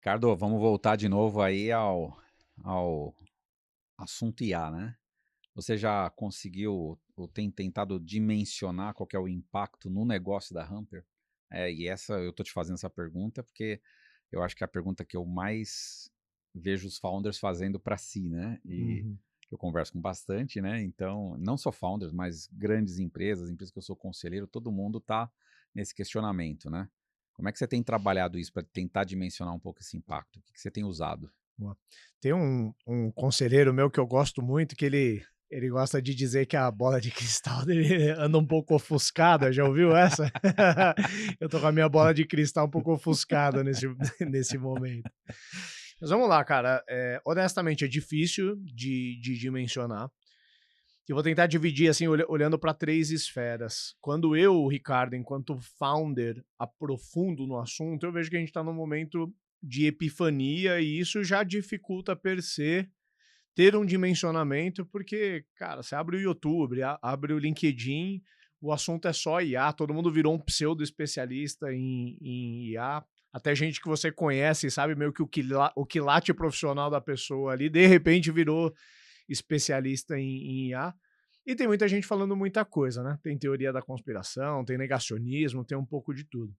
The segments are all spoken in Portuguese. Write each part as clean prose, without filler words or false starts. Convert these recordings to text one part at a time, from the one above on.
Ricardo, vamos voltar de novo aí ao assunto IA, né? Você já conseguiu ou tem tentado dimensionar qual que é o impacto no negócio da Hamper? E eu tô te fazendo essa pergunta porque eu acho que é a pergunta que eu mais vejo os founders fazendo para si, né? E Uhum. eu converso com bastante, né? Então, não só founders, mas grandes empresas, empresas que eu sou conselheiro, todo mundo tá nesse questionamento, né? Como é que você tem trabalhado isso para tentar dimensionar um pouco esse impacto? O que que você tem usado? Boa. Tem um conselheiro meu que eu gosto muito, que ele gosta de dizer que a bola de cristal dele anda um pouco ofuscada, já ouviu essa? Eu tô com a minha bola de cristal um pouco ofuscada nesse nesse momento. Mas vamos lá, cara, honestamente é difícil de dimensionar. Eu vou tentar dividir, assim, olhando para 3 esferas. Quando eu, Ricardo, enquanto founder, aprofundo no assunto, eu vejo que a gente está num momento de epifania e isso já dificulta per se ter um dimensionamento, porque, cara, você abre o YouTube, abre o LinkedIn, o assunto é só IA, todo mundo virou um pseudo especialista em IA. Até gente que você conhece, sabe meio que o quilate profissional da pessoa ali, de repente virou especialista em IA. E tem muita gente falando muita coisa, né? Tem teoria da conspiração, tem negacionismo, tem um pouco de tudo.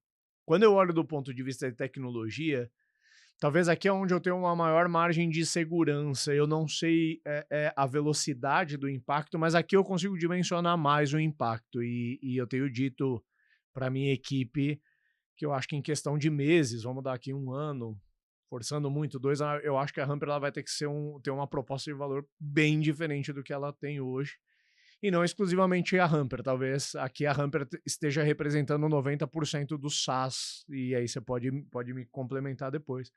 Quando eu olho do ponto de vista de tecnologia, talvez aqui é onde eu tenho uma maior margem de segurança. Eu não sei a velocidade do impacto, mas aqui eu consigo dimensionar mais o impacto. E eu tenho dito para minha equipe que eu acho que em questão de meses, vamos dar aqui um ano, forçando muito, 2, eu acho que a Hamper ela vai ter que ter uma proposta de valor bem diferente do que ela tem hoje. E não exclusivamente a Hamper, talvez aqui a Hamper esteja representando 90% do SaaS, e aí você pode me complementar depois.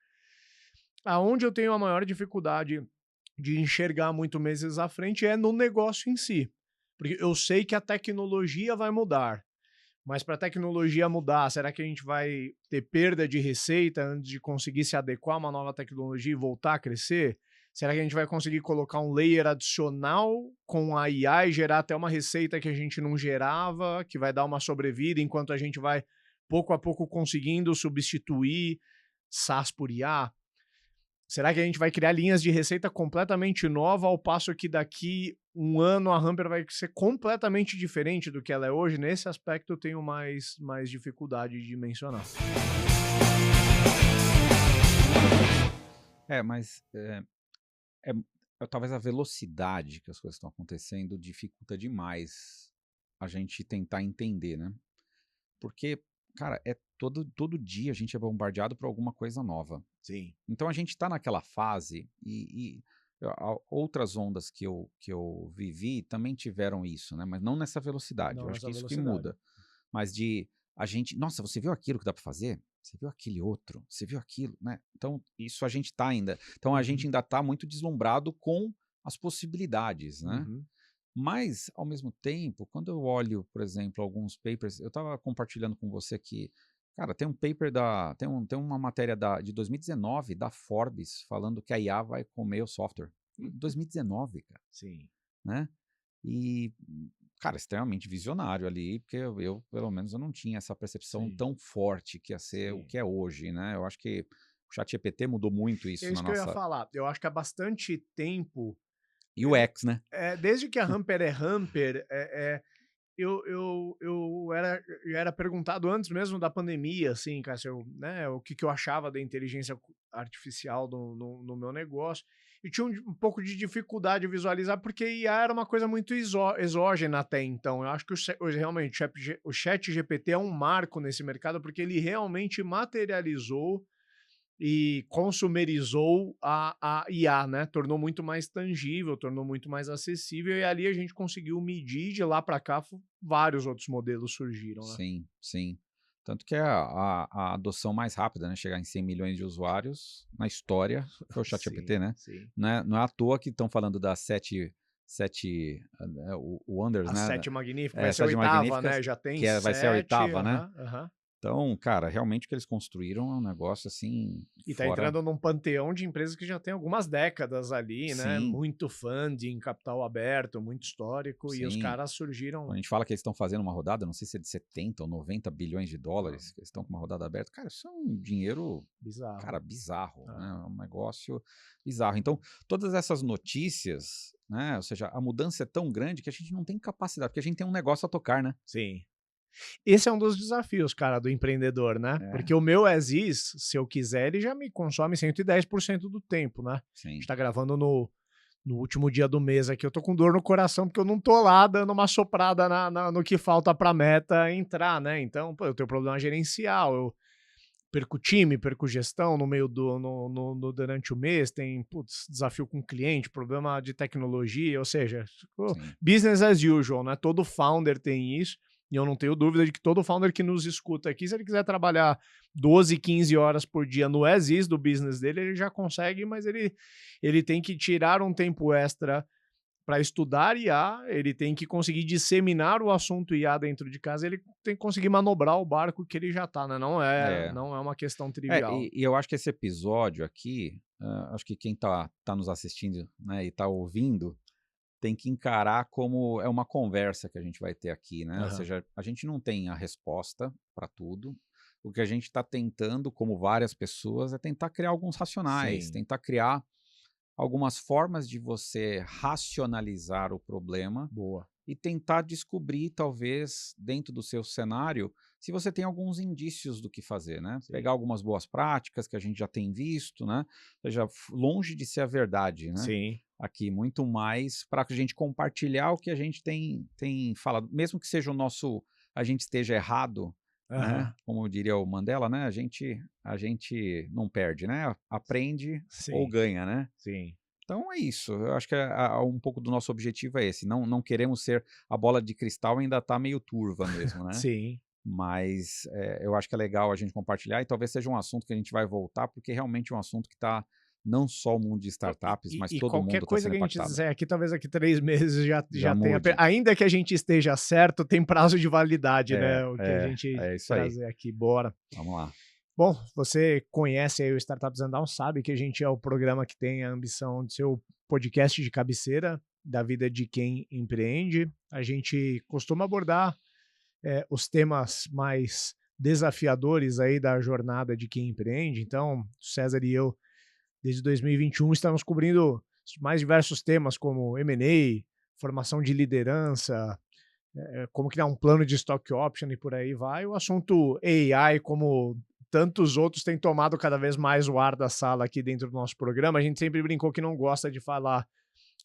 Aonde eu tenho a maior dificuldade de enxergar muito meses à frente é no negócio em si. Porque eu sei que a tecnologia vai mudar, mas para a tecnologia mudar, será que a gente vai ter perda de receita antes de conseguir se adequar a uma nova tecnologia e voltar a crescer? Será que a gente vai conseguir colocar um layer adicional com a IA e gerar até uma receita que a gente não gerava, que vai dar uma sobrevida enquanto a gente vai pouco a pouco conseguindo substituir SaaS por IA? Será que a gente vai criar linhas de receita completamente nova, ao passo que daqui um ano a Hamper vai ser completamente diferente do que ela é hoje? Nesse aspecto eu tenho mais dificuldade de mencionar. Mas é talvez a velocidade que as coisas estão acontecendo dificulta demais a gente tentar entender, né. Porque, cara, todo dia a gente é bombardeado por alguma coisa nova. Sim. Então a gente tá naquela fase outras ondas que eu vivi também tiveram isso, né, mas não nessa velocidade, Não eu acho que nessa isso que velocidade. muda. Mas de a gente: "Nossa, você viu aquilo que dá para fazer? Você viu aquele outro? Você viu aquilo?", né. Então isso a gente tá ainda então a gente Uhum, ainda tá muito deslumbrado com as possibilidades, né. uhum. Mas, ao mesmo tempo, quando eu olho, por exemplo, alguns papers eu estava compartilhando com você que, cara, tem um paper tem uma matéria de 2019 da Forbes falando que a IA vai comer o software. 2019, cara, Sim, né. E, cara, extremamente visionário ali, porque pelo menos, eu não tinha essa percepção sim, tão forte que ia ser o sim. que é hoje, né. Eu acho que o ChatGPT mudou muito É isso na isso que eu ia nossa falar. Eu acho que há bastante tempo, UX, né. desde que a Hamper é Hamper, eu era perguntado antes mesmo da pandemia, assim, cara, se eu, né, o que que eu achava da inteligência artificial no meu negócio, e tinha um pouco de dificuldade de visualizar, porque IA era uma coisa muito exógena até então. Eu acho que hoje realmente o chat GPT é um marco nesse mercado, porque ele realmente materializou e consumerizou a IA, né, tornou muito mais tangível, tornou muito mais acessível, e ali a gente conseguiu medir, de lá para cá vários outros modelos surgiram, né. Sim, sim. Tanto que a adoção mais rápida, né, chegar em 100 milhões de usuários na história foi o Sim, ChatGPT, né. sim. Não é à toa que estão falando das 7, o Wonders, A né, 7 Magnífica vai ser a Sete 8ª, Magníficas, né, já tem vai ser a 7. oitava, né. Aham, aham. Então, cara, realmente o que eles construíram é um negócio assim, E tá fora. entrando num panteão de empresas que já tem algumas décadas ali, né? Sim, Muito funding, capital aberto, muito histórico, e os sim. caras Quando surgiram. a gente fala que eles estão fazendo uma rodada, não sei se é de 70 ou 90 bilhões de Ah, dólares, que eles estão com uma rodada aberta, cara, isso é um dinheiro, cara, bizarro. bizarro, né? Ah, É um negócio bizarro. Então, todas essas notícias, né? Ou seja, a mudança é tão grande que a gente não tem capacidade, porque a gente tem um negócio a tocar, né? sim. Esse é um dos desafios, cara, do empreendedor, né? É, Porque o meu as is, se eu quiser, ele já me consome 110% do tempo, né? A gente sim, tá gravando no último dia do mês aqui. Eu tô com dor no coração porque eu não tô lá dando uma soprada no que falta pra meta entrar, né? Então, pô, eu tenho problema gerencial, eu perco time, perco gestão no meio do durante o mês, tem, putz, desafio com cliente, problema de tecnologia, ou seja, sim. business as usual, né? Todo founder tem isso, e eu não tenho dúvida de que todo founder que nos escuta aqui, se ele quiser trabalhar 12, 15 horas por dia no as is do business dele, ele já consegue, mas ele tem que tirar um tempo extra para estudar IA, ele tem que conseguir disseminar o assunto IA dentro de casa, ele tem que conseguir manobrar o barco que ele já tá, né? É, Não é uma questão é trivial. e eu acho que esse episódio aqui, acho que quem tá nos assistindo, né, e tá ouvindo, tem que encarar como é uma conversa que a gente vai ter aqui, né? Ou Aham. seja, a gente não tem a resposta para tudo. O que a gente está tentando, como várias pessoas, é tentar criar alguns racionais, Sim, tentar criar algumas formas de você racionalizar o problema boa. e tentar descobrir, talvez, dentro do seu cenário, se você tem alguns indícios do que fazer, né? Sim. Pegar algumas boas práticas que a gente já tem visto, né? Ou seja, longe de ser a verdade, né? Sim. Aqui, muito mais para a gente compartilhar o que a gente tem falado, mesmo que seja o nosso, a gente esteja errado, né? Aham. Como diria o Mandela, né? A gente não perde, né? Aprende ou Sim, ganha, né? sim. Então é isso, eu acho que um pouco do nosso objetivo é esse, não queremos ser a bola de cristal ainda está meio turva mesmo, né, Sim. mas, eu acho que é legal a gente compartilhar e talvez seja um assunto que a gente vai voltar, porque realmente é um assunto que está não só o mundo de Não, startups, mas e todo qualquer mundo está coisa sendo que a gente impactado. disser aqui, talvez daqui 3 meses Já já tenha mude. ainda que a gente esteja certo, tem prazo de validade, É, né, o que a é, gente é isso aí. trazer aqui. Bora. Vamos lá. Bom, você conhece aí o Startups and Down, sabe que a gente é o programa que tem a ambição de ser o podcast de cabeceira da vida de quem empreende. A gente costuma abordar os temas mais desafiadores aí da jornada de quem empreende. Então, César e eu, desde 2021, estamos cobrindo os mais diversos temas como M&A, formação de liderança, como criar um plano de stock option e por aí vai. O assunto AI, como tantos outros, tem tomado cada vez mais o ar da sala aqui dentro do nosso programa. A gente sempre brincou que não gosta de falar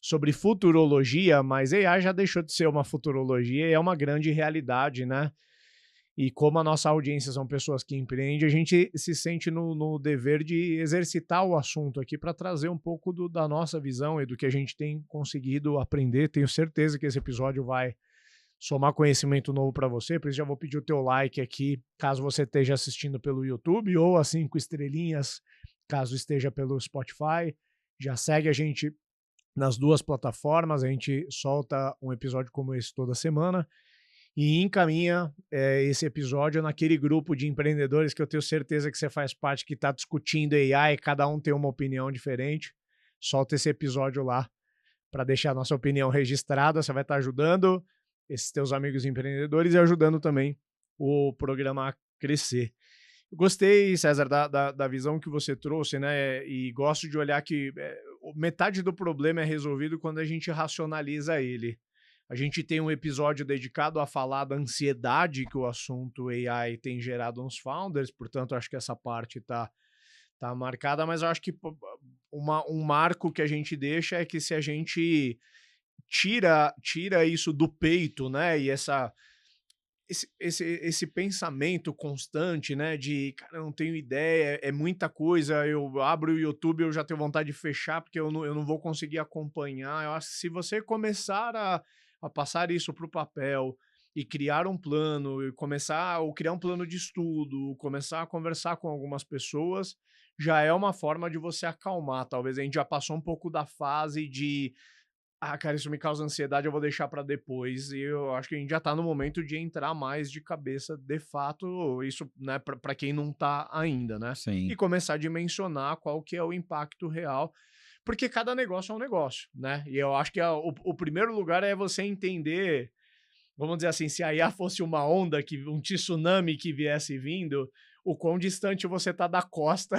sobre futurologia, mas AI já deixou de ser uma futurologia e é uma grande realidade, né? E como a nossa audiência são pessoas que empreendem, a gente se sente no dever de exercitar o assunto aqui para trazer um pouco da nossa visão e do que a gente tem conseguido aprender. Tenho certeza que esse episódio vai somar conhecimento novo para você, por isso já vou pedir o teu like aqui, caso você esteja assistindo pelo YouTube, ou as 5 estrelinhas, caso esteja pelo Spotify. Já segue a gente nas duas plataformas, a gente solta um episódio como esse toda semana e encaminha esse episódio naquele grupo de empreendedores que eu tenho certeza que você faz parte, que está discutindo AI, cada um tem uma opinião diferente. Solta esse episódio lá para deixar a nossa opinião registrada. Você vai estar ajudando esses teus amigos empreendedores e ajudando também o programa a crescer. Gostei, César, da visão que você trouxe, né? E gosto de olhar que metade do problema é resolvido quando a gente racionaliza ele. A gente tem um episódio dedicado a falar da ansiedade que o assunto AI tem gerado nos founders, portanto, acho que essa parte tá marcada, mas eu acho que um marco que a gente deixa é que se a gente tira isso do peito, né? E esse pensamento constante, né? De cara, eu não tenho ideia, é muita coisa. Eu abro o YouTube, eu já tenho vontade de fechar, porque eu não vou conseguir acompanhar. Eu acho que se você começar a passar isso para o papel e criar um plano, e começar ou criar um plano de estudo, começar a conversar com algumas pessoas, já é uma forma de você acalmar. Talvez a gente já passou um pouco da fase de Ah, cara, isso me causa ansiedade, eu vou deixar pra depois, e eu acho que a gente já tá no momento de entrar mais de cabeça, de fato, isso, né, pra quem não tá ainda, né, e Sim, começar a dimensionar qual que é o impacto real, porque cada negócio é um negócio, né, e eu acho que o primeiro lugar é você entender, vamos dizer assim, se a IA fosse uma onda, um tsunami que viesse vindo, o quão distante você tá da costa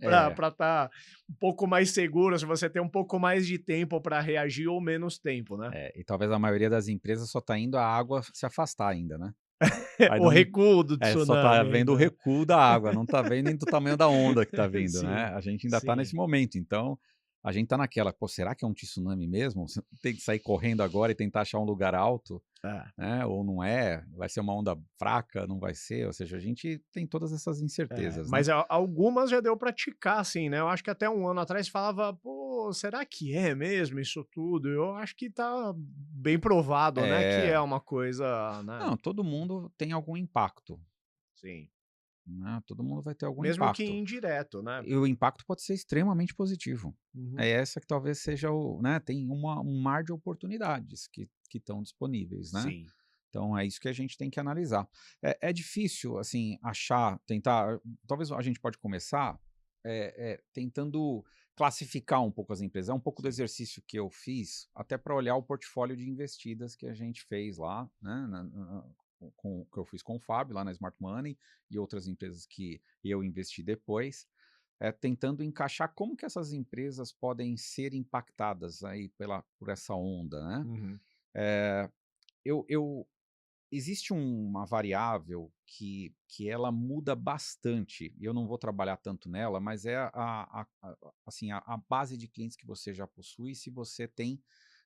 para é, estar tá um pouco mais seguro, se você tem um pouco mais de tempo para reagir ou menos tempo, né. e talvez a maioria das empresas só tá indo a água se afastar ainda, né. Aí O não recuo do só tá tsunami vendo o ainda, né. recuo da água, não tá vendo nem do tamanho da onda que tá vindo, né. Sim, A gente ainda tá sim. nesse momento, então, a gente tá naquela: "Pô, será que é um tsunami mesmo? Tem que sair correndo agora e tentar achar um lugar alto, É, né, ou não é? Vai ser uma onda fraca, não vai ser?" Ou seja, a gente tem todas essas incertezas, né. mas algumas já deu pra ticar, assim, né, eu acho que até um ano atrás falava: "Pô, será que é mesmo isso tudo?" Eu acho que tá bem provado, né, que é É. uma coisa, né. Não, todo mundo tem algum impacto, Sim. né, todo mundo vai ter algum Mesmo que impacto. indireto, né. E o impacto pode ser extremamente positivo. Uhum. É essa que talvez seja o né, tem um mar de oportunidades que estão disponíveis, né. Sim. Então é isso que a gente tem que analisar. É difícil, assim, achar tentar talvez a gente pode começar, tentando classificar um pouco as empresas. É um pouco do Sim. exercício que eu fiz, até para olhar o portfólio de investidas que a gente fez lá, né, que eu fiz com o Fábio lá na Smart Money e outras empresas que eu investi depois, tentando encaixar como que essas empresas podem ser impactadas aí por essa onda, né. Uhum. Eh, eu existe uma variável que ela muda bastante, e eu não vou trabalhar tanto nela, mas é assim, a base de clientes que você já possui, se você tem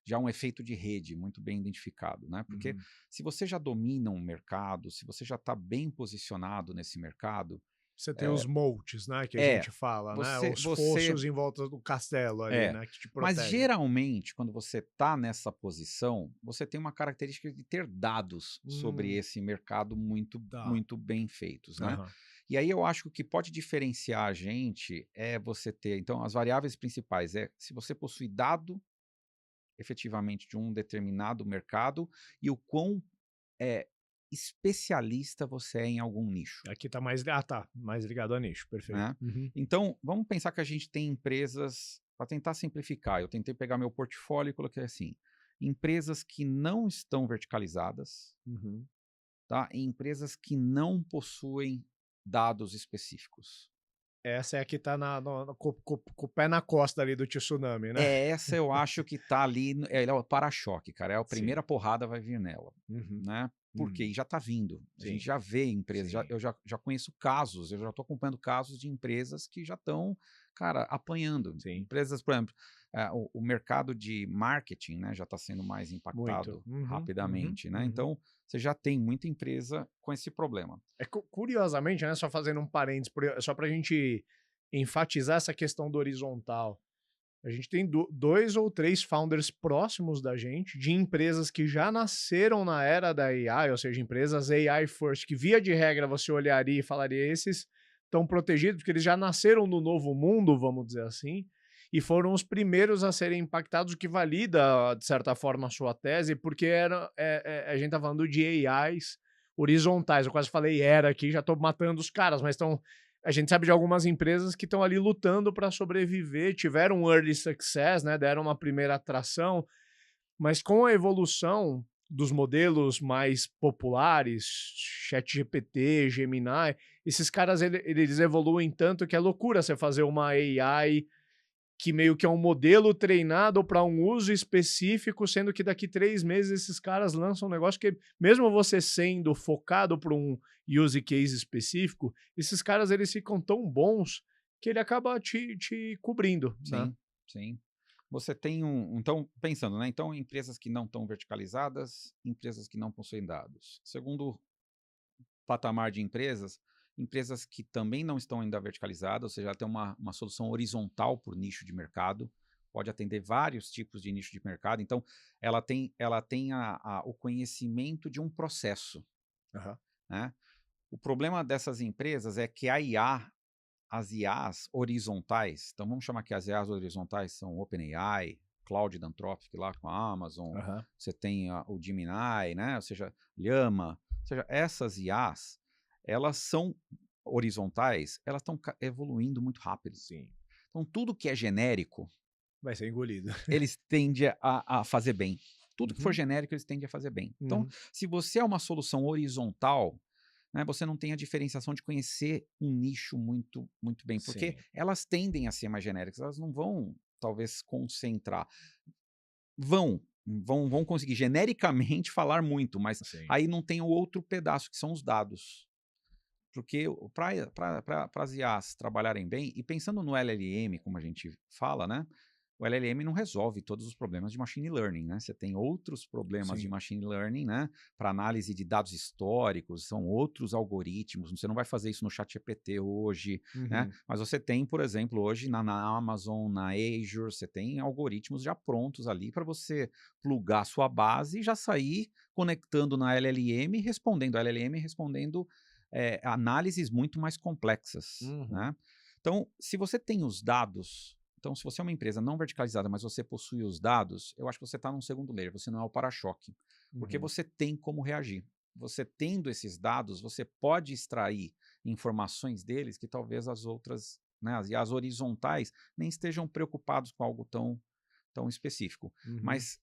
já um efeito de rede muito bem identificado, né, porque Uhum. se você já domina um mercado, se você já está bem posicionado nesse mercado, Você tem eh os moats, né, que a é, gente fala, né, você os você fossos em volta do castelo ali, é, né, que te mas protegem. geralmente quando você está nessa posição, você tem uma característica de ter dados sobre Hum, esse mercado muito tá. muito bem feitos, né. Aham. E aí eu acho que o que pode diferenciar a gente é você ter então as variáveis principais é se você possui dado efetivamente de um determinado mercado e o quão, eh, especialista você é em algum nicho. Aqui tá mais tá, mais ligado a nicho, perfeito. Né. Uhum. Então, vamos pensar que a gente tem empresas para tentar simplificar, eu tentei pegar meu portfólio e coloquei assim, empresas que não estão verticalizadas, Uhum. tá, e empresas que não possuem dados específicos. Essa é a que tá na no com o pé na costa ali do tsunami, né. Essa eu acho que tá ali ela é o para-choque, cara, é a Sim. primeira porrada vai vir nela, Uhum. né. Por quê? Uhum. E já tá vindo, a gente Sim, já vê empresas, sim, eu já conheço casos, eu já estou acompanhando casos de empresas que já estão, cara, apanhando. sim. Empresas, por exemplo, o mercado de marketing, né, já está sendo mais Muito. impactado Uhum, uhum, rapidamente, né, uhum. então você já tem muita empresa com esse problema. É curiosamente, né, só fazendo um parênteses, só pra gente enfatizar essa questão do horizontal. A gente tem 2 ou 3 founders próximos da gente, de empresas que já nasceram na era da AI, ou seja, empresas AI first, que via de regra você olharia e falaria: "Esses estão protegidos, porque eles já nasceram no novo mundo", vamos dizer assim, e foram os primeiros a serem impactados, o que valida, de certa forma, a sua tese, porque a gente tá falando de AIs horizontais. Eu quase falei era aqui, já tô matando os caras, mas estão, a gente sabe de algumas empresas que estão ali lutando para sobreviver, tiveram um early success, né, deram uma primeira atração, mas com a evolução dos modelos mais populares, ChatGPT, Gemini, esses caras eles evoluem tanto que é loucura você fazer uma AI que meio que é um modelo treinado para um uso específico, sendo que daqui 3 meses esses caras lançam um negócio que, mesmo você sendo focado para um use case específico, esses caras eles ficam tão bons que ele acaba te cobrindo, né. Sim, sim. Você tem então pensando, né, então empresas que não estão verticalizadas, empresas que não possuem dados. Segundo patamar de empresas, empresas que também não estão ainda verticalizadas, ou seja, ela tem uma solução horizontal por nicho de mercado, pode atender vários tipos de nicho de mercado, então ela tem o conhecimento de um processo, Aham. né. O problema dessas empresas é que a IA, as IAs horizontais, então vamos chamar que as IAs horizontais são OpenAI, Cloud da Anthropic lá com a Amazon, Aham. você tem o Gemini, né? Ou seja, Llama, ou seja, essas IAs, elas são horizontais, elas estão evoluindo muito rápido. Sim. Então, tudo que é genérico, Vai ser engolido. eles tendem a fazer bem. Tudo que for Uhum. genérico, eles tendem a fazer bem. Então, Uhum. se você é uma solução horizontal, né, você não tem a diferenciação de conhecer um nicho muito, muito bem, porque Sim. elas tendem a ser mais genéricas, elas não vão, talvez, concentrar. Vão conseguir genericamente falar muito, mas Sim. aí não tem o outro pedaço, que são os dados. Porque para as IAs trabalharem bem, e pensando no LLM, como a gente fala, né? O LLM não resolve todos os problemas de machine learning, né? Você tem outros problemas de Sim. machine learning, né? Para análise de dados históricos, são outros algoritmos. Você não vai fazer isso no ChatGPT hoje, né? Uhum. Mas você tem, por exemplo, hoje na Amazon, na Azure, você tem algoritmos já prontos ali para você plugar a sua base e já sair conectando na LLM, respondendo a LLM, respondendo análises muito mais complexas, Uhum. né? Então, se você tem os dados, então se você é uma empresa não verticalizada, mas você possui os dados, eu acho que você está num segundo layer, você não é o para-choque, porque Uhum. você tem como reagir. Você tendo esses dados, você pode extrair informações deles que talvez as outras, né, as horizontais, nem estejam preocupados com algo tão específico. Uhum. Mas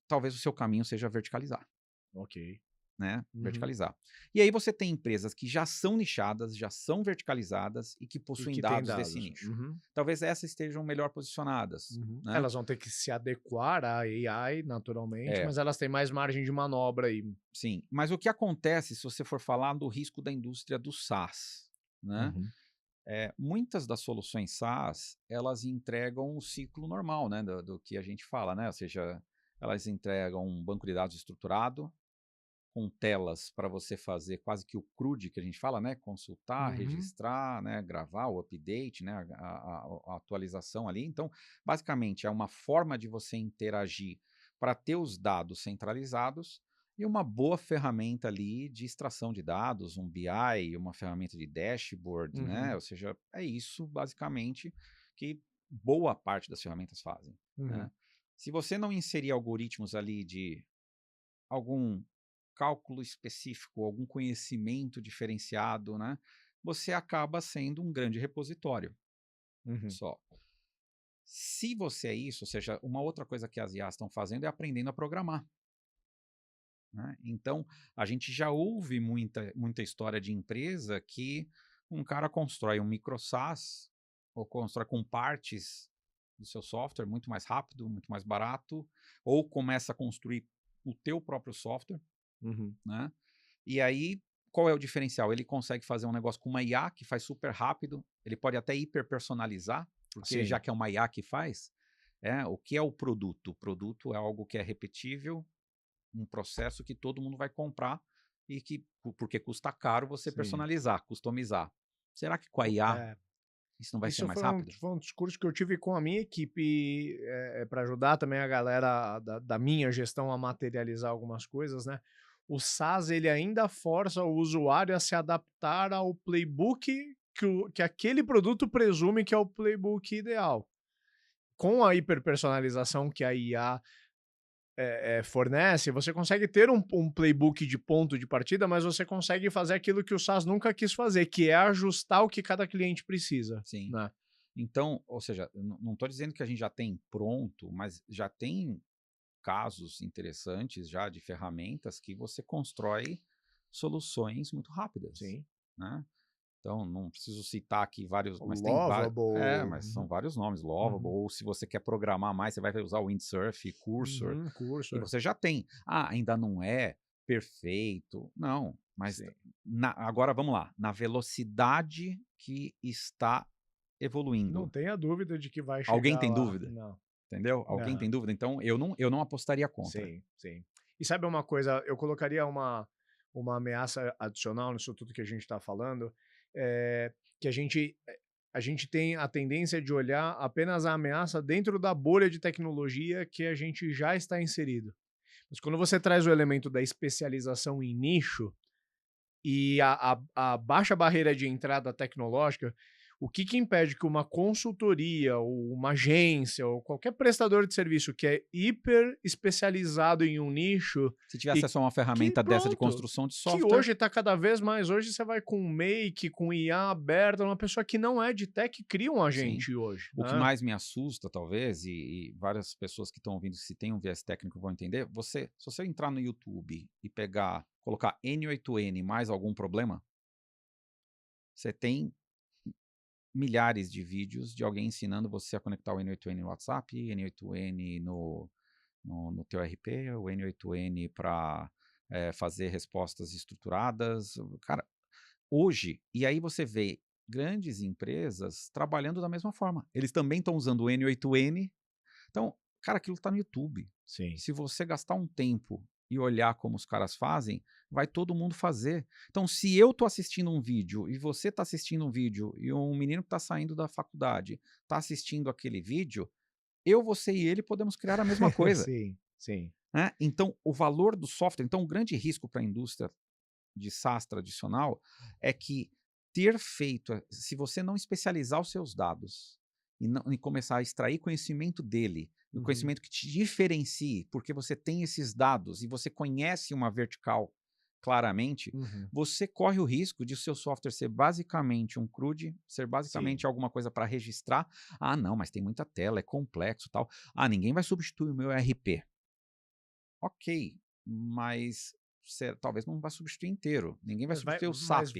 talvez o seu caminho seja verticalizar, Ok. né? Uhum. Verticalizar. E aí você tem empresas que já são nichadas, já são verticalizadas e que E possuem que tem dados desse dados. nicho. Uhum. Talvez essas estejam melhor posicionadas, Uhum. né? Elas vão ter que se adequar à AI naturalmente, É, mas elas têm mais margem de manobra aí. sim. Mas o que acontece se você for falar do risco da indústria do SaaS, né? Uhum. Muitas das soluções SaaS, elas entregam o ciclo normal, né? Do que a gente fala, né? Ou seja, elas entregam um banco de dados estruturado, com telas para você fazer quase que o CRUD que a gente fala, né? Consultar, Uhum. registrar, né? Gravar o update, né? A atualização ali. Então, basicamente, é uma forma de você interagir para ter os dados centralizados e uma boa ferramenta ali de extração de dados, um BI, uma ferramenta de dashboard, né? Uhum. Ou seja, é isso basicamente que boa parte das ferramentas fazem, Uhum. né? Se você não inserir algoritmos ali de algum cálculo específico, algum conhecimento diferenciado, né, você acaba sendo um grande repositório Uhum. só. Se você é isso, ou seja, uma outra coisa que as IAs estão fazendo é aprendendo a programar, né? Então, a gente já ouve muita história de empresa que um cara constrói um micro SaaS ou constrói com partes do seu software muito mais rápido, muito mais barato, ou começa a construir o teu próprio software, Uhum. né? E aí, qual é o diferencial? Ele consegue fazer um negócio com uma IA que faz super rápido, ele pode até hiperpersonalizar, porque já Sim. que é uma IA que faz, o que é o produto? O produto é algo que é repetível, um processo que todo mundo vai comprar e que, porque custa caro você Sim. personalizar, customizar. Será que com a IA É. isso não vai ser Isso mais rápido? foi um discurso que eu tive com a minha equipe, para ajudar também a galera da minha gestão a materializar algumas coisas, né. O SaaS, ele ainda força o usuário a se adaptar ao playbook que aquele produto presume que é o playbook ideal. Com a hiperpersonalização que a IA fornece, você consegue ter um playbook de ponto de partida, mas você consegue fazer aquilo que o SaaS nunca quis fazer, que é ajustar o que cada cliente precisa, Sim. né. Então, ou seja, eu não estou dizendo que a gente já tem pronto, mas já tem casos interessantes já de ferramentas que você constrói soluções muito rápidas, Sim. né? Então, não preciso citar aqui vários, mas tem vários, Lovable. mas são vários nomes, Lovable, Uhum. ou se você quer programar mais, você vai usar o Windsurf, Cursor, Uhum. e Cursor. você já tem. Ah, ainda não é perfeito, não, mas Sim. agora vamos lá, na velocidade que está Não evoluindo. tenha dúvida de que vai Alguém chegar tem lá. dúvida? Não. Entendeu? Alguém Não. tem dúvida? Então, eu não apostaria contra. Sim, sim. E sabe uma coisa, eu colocaria uma ameaça adicional nisso tudo que a gente está falando, que a gente tem a tendência de olhar apenas a ameaça dentro da bolha de tecnologia que a gente já está inserido. Mas quando você traz o elemento da especialização em nicho e a baixa barreira de entrada tecnológica, O que que impede que uma consultoria ou uma agência ou qualquer prestador de serviço que é hiper especializado em um nicho Se tiver e acesso a uma que ferramenta dessa de pronto, construção de que software, hoje está cada vez mais, hoje você vai com Make, com IA aberta, uma pessoa que não é de tech cria um sim. agente hoje, O que né? mais me assusta, talvez, e várias pessoas que estão ouvindo, se tem um viés técnico, vão entender, se você entrar no YouTube e colocar N8N mais algum problema, você tem milhares de vídeos de alguém ensinando você a conectar o N8N no WhatsApp, N8N no teu RP, o N8N para fazer respostas estruturadas. Cara, hoje, e aí você vê grandes empresas trabalhando da mesma forma. Eles também estão usando o N8N. Então, cara, aquilo está no YouTube. Sim. Se você gastar um tempo e olhar como os caras fazem, vai todo mundo fazer. Então, se eu tô assistindo um vídeo e você tá assistindo um vídeo e um menino que tá saindo da faculdade tá assistindo aquele vídeo, eu, você e ele podemos criar a mesma coisa, Sim, sim. né? Então, o valor do software, então, o grande risco para a indústria de SaaS tradicional é que se você não especializar os seus dados e começar a extrair conhecimento dele, o Uhum, conhecimento que te diferencie, porque você tem esses dados e você conhece uma vertical claramente, uhum. você corre o risco de o seu software ser basicamente um CRUD, ser Sim. basicamente alguma coisa para registrar. Ah, não, mas tem muita tela, é complexo, tal. Ah, ninguém vai substituir o meu ERP. Ok, mas talvez não vá substituir inteiro. Ninguém vai substituir o Mas SAP.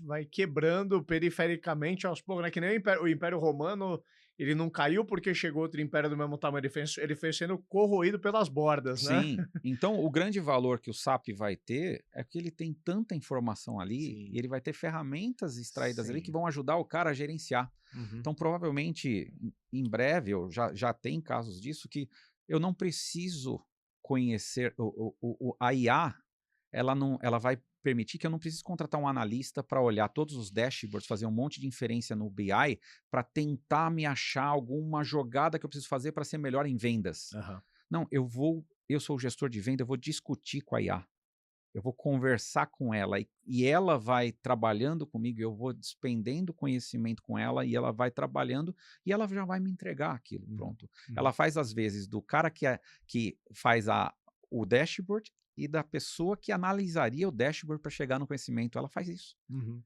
vai quebrando perifericamente aos poucos, né? Que nem o Império Romano, ele não caiu porque chegou outro império do mesmo tamanho, ele foi sendo corroído pelas bordas, né? Sim. Então, o grande valor que o SAP vai ter é que ele tem tanta informação ali e Sim, ele vai ter ferramentas extraídas ali que sim. vão ajudar o cara a gerenciar. Uhum. Então, provavelmente, em breve, eu já tem casos disso que eu não preciso conhecer a IA, ela vai permitir que eu não precise contratar um analista para olhar todos os dashboards, fazer um monte de inferência no BI para tentar me achar alguma jogada que eu preciso fazer para ser melhor em vendas. Aham. Não, eu sou o gestor de venda, eu vou discutir com a IA. Eu vou conversar com ela e ela vai trabalhando comigo, eu vou despendendo conhecimento com ela e ela vai trabalhando e ela já vai me entregar aquilo, Uhum. pronto. Ela Uhum. faz às vezes do cara que faz o dashboard e da pessoa que analisaria o dashboard para chegar no conhecimento, ela faz isso, Uhum.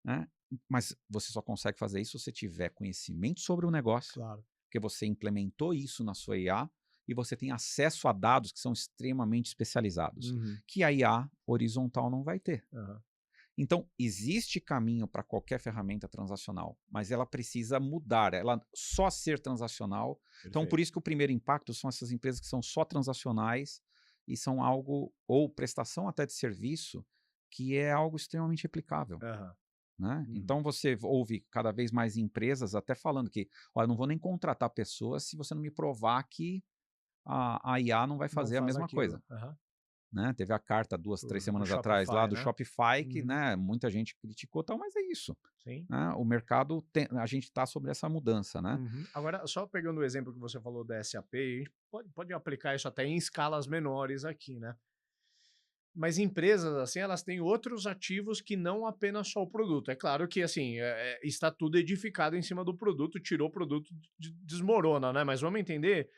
né. Mas você só consegue fazer isso se você tiver conhecimento sobre o negócio, Claro. porque você implementou isso na sua IA e você tem acesso a dados que são extremamente especializados, Uhum. que a IA horizontal não vai ter. Aham. Então, existe caminho para qualquer ferramenta transacional, mas ela precisa mudar, ela só ser transacional. Então, por Perfeito. isso que o primeiro impacto são essas empresas que são só transacionais e são algo, ou prestação até de serviço, que é algo extremamente replicável. Aham. Né? Uhum. Então você ouve cada vez mais empresas até falando que, olha, eu não vou nem contratar pessoas se você não me provar que a IA não vai Não fazer a faz mesma coisa. aquilo. Aham. Né? Teve a carta 2, 3 Do semanas atrás lá Shopify, do né? Shopify que, Uhum. né, muita gente criticou, tal, mas é isso. Sim. Né? A gente está sobre essa mudança, né? Uhum. Agora, só pegando o exemplo que você falou da SAP, a gente pode aplicar isso até em escalas menores aqui, né? Mas empresas, assim, elas têm outros ativos que não apenas só o produto. É claro que, assim, está tudo edificado em cima do produto, tirou o produto, desmorona, né? Mas vamos entender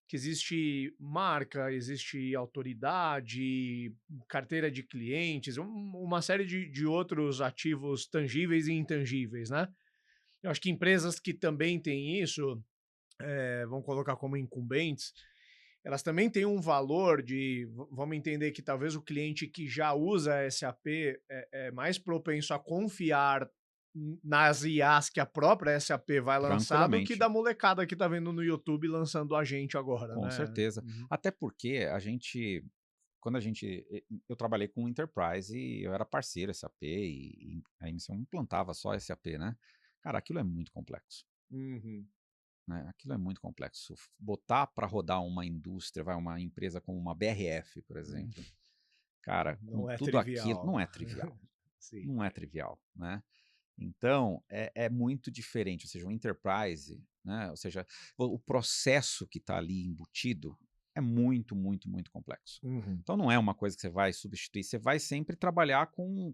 que existe marca, existe autoridade, carteira de clientes, uma série de outros ativos tangíveis e intangíveis, né? Eu acho que empresas que também têm isso, vamos colocar como incumbentes, elas também têm um valor de, vamos entender que talvez o cliente que já usa SAP é mais propenso a confiar nas IAs que a própria SAP vai lançar do que Tranquilamente, da molecada que tá vendo no YouTube lançando a gente agora, com né? certeza. Uhum. Até porque quando eu trabalhei com Enterprise e eu era parceiro SAP e a emissão implantava só SAP, né? Cara, aquilo é muito complexo. Uhum. Né? Aquilo é muito complexo. Botar para rodar uma indústria, uma empresa como uma BRF, por Hum. exemplo, cara, com Não é tudo aquilo, trivial. não é trivial. Sim. Não é trivial, né? Então, é muito diferente, ou seja, o enterprise, né? Ou seja, o processo que está ali embutido é muito, muito, muito complexo. Uhum. Então, não é uma coisa que você vai substituir, você vai sempre trabalhar com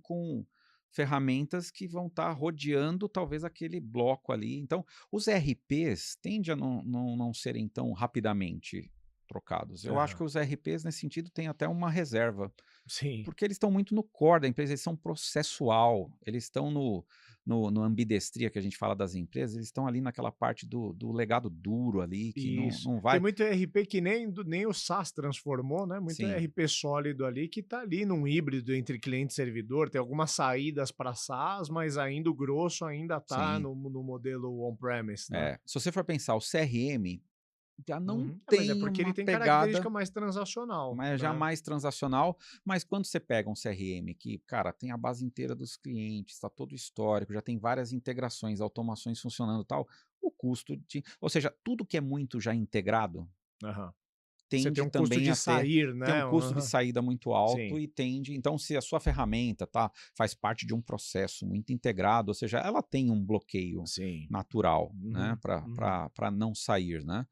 ferramentas que vão estar rodeando talvez aquele bloco ali. Então, os RPs tendem a não serem tão rapidamente trocados. Eu acho que Aham. os RPs, nesse sentido, têm até uma reserva, Sim. porque eles estão muito no core da empresa, eles são processual, eles estão no ambidestria que a gente fala das empresas, eles estão ali naquela parte do legado duro ali, que Isso. não Tem vai. muito ERP que nem o SaaS transformou, né, muito Sim, ERP sólido ali que tá ali num híbrido entre cliente e servidor, tem algumas saídas para SaaS, mas ainda o grosso ainda tá sim. no modelo on-premise, né. Se você for pensar, o CRM já não Uhum. É, mas é tem porque ele uma tem pegada, característica mais transacional, mas já né. mais transacional. Mas quando você pega um CRM que, cara, tem a base inteira dos clientes, está todo o histórico, já tem várias integrações, automações funcionando e tal, o custo de, ou seja, tudo que é muito já integrado Aham. Você tem tende um custo também de a sair, ter um né. custo de Aham. saída muito alto Sim. e tende, então, se a sua ferramenta, tá, faz parte de um processo muito integrado, ou seja, ela tem um bloqueio Sim. natural, né, Uhum, para uhum. não sair, né,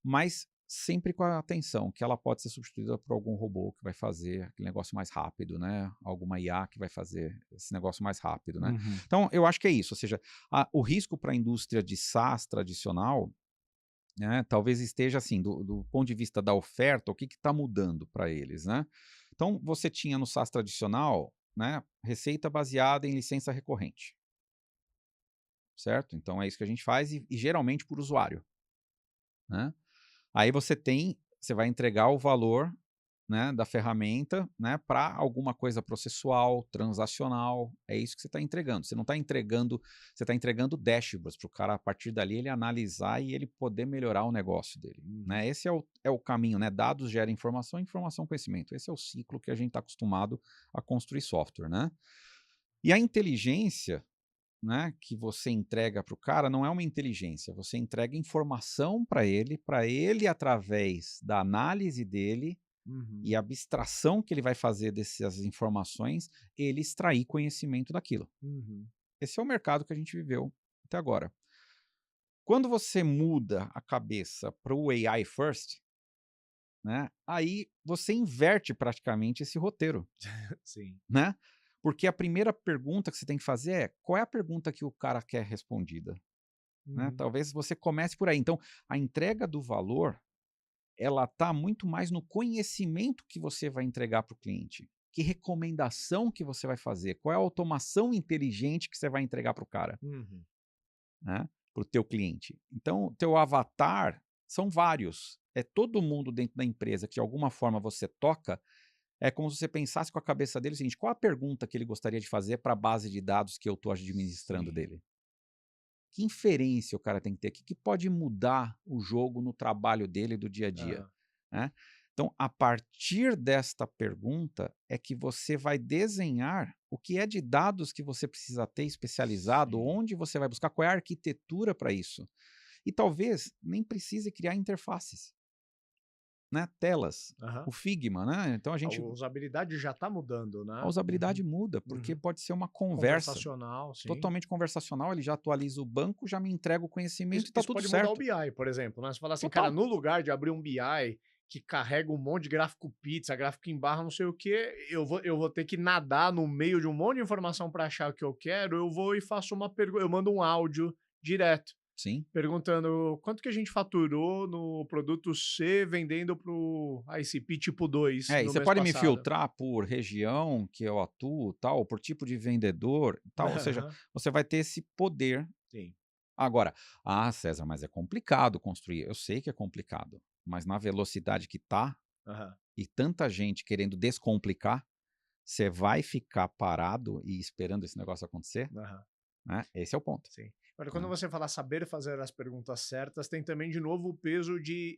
mas sempre com a atenção que ela pode ser substituída por algum robô que vai fazer aquele negócio mais rápido, né, alguma IA que vai fazer esse negócio mais rápido, né. Uhum. Então eu acho que é isso, ou seja, o risco para a indústria de SaaS tradicional, né, talvez esteja assim, do ponto de vista da oferta, o que está mudando para eles, né. Então você tinha no SaaS tradicional, né, receita baseada em licença recorrente, certo? Então é isso que a gente faz e geralmente por usuário, né. Aí você vai entregar o valor, né, da ferramenta, né, para alguma coisa processual, transacional, é isso que você está entregando. Você não está entregando, você está entregando dashboards para o cara, a partir dali ele analisar e ele poder melhorar o negócio dele, Uhum. né. Esse é o caminho, né, dados gera informação, informação conhecimento. Esse é o ciclo que a gente está acostumado a construir software, né. E a inteligência, né, que você entrega para o cara não é uma inteligência, você entrega informação para ele através da análise dele Uhum. e a abstração que ele vai fazer dessas informações, ele extrair conhecimento daquilo. Uhum. Esse é o mercado que a gente viveu até agora. Quando você muda a cabeça para o AI first, né, aí você inverte praticamente esse roteiro, Sim. né? Porque a primeira pergunta que você tem que fazer é: qual é a pergunta que o cara quer respondida? Né? Uhum. Talvez você comece por aí. Então, a entrega do valor, ela está muito mais no conhecimento que você vai entregar para o cliente. Que recomendação que você vai fazer? Qual é a automação inteligente que você vai entregar para o cara, Uhum. né? Para o teu cliente. Então, teu avatar são vários. É todo mundo dentro da empresa que de alguma forma você toca. É como se você pensasse com a cabeça dele o seguinte: qual a pergunta que ele gostaria de fazer para a base de dados que eu estou administrando Sim. dele? Que inferência o cara tem que ter? O que pode mudar o jogo no trabalho dele do dia a dia, Aham. né? Então, a partir desta pergunta é que você vai desenhar o que é de dados que você precisa ter especializado, Sim. onde você vai buscar, qual é a arquitetura para isso. E talvez nem precise criar interfaces, né? Telas, Aham. o Figma, né? Então A usabilidade já está mudando, a né. Uhum. usabilidade muda, porque Uhum. pode ser uma conversa Conversacional, sim. totalmente conversacional, ele já atualiza o banco, já me entrega o conhecimento Isso e está isso tudo pode mudar o certo. BI, por exemplo, né, você fala assim: "Cara, Total. no lugar de abrir um BI que carrega um monte de gráfico pizza, gráfico em barra, não sei o quê, eu vou ter que nadar no meio de um monte de informação para achar o que eu quero, eu vou e faço uma pergunta, eu mando um áudio direto, Sim. perguntando: "Quanto que a gente faturou no produto C vendendo para o ICP tipo 2 E no você mês pode me passado?" filtrar por região que eu atuo, tal, por tipo de vendedor, tal, ou seja, Aham. você vai ter esse poder. Sim. Agora, César, mas é complicado construir. Eu sei que é complicado, mas na velocidade que tá Aham. e tanta gente querendo descomplicar, você vai ficar parado e esperando esse negócio acontecer, Aham. né? Esse é o ponto, Sim. Agora, quando né? você fala saber fazer as perguntas certas, tem também de novo o peso de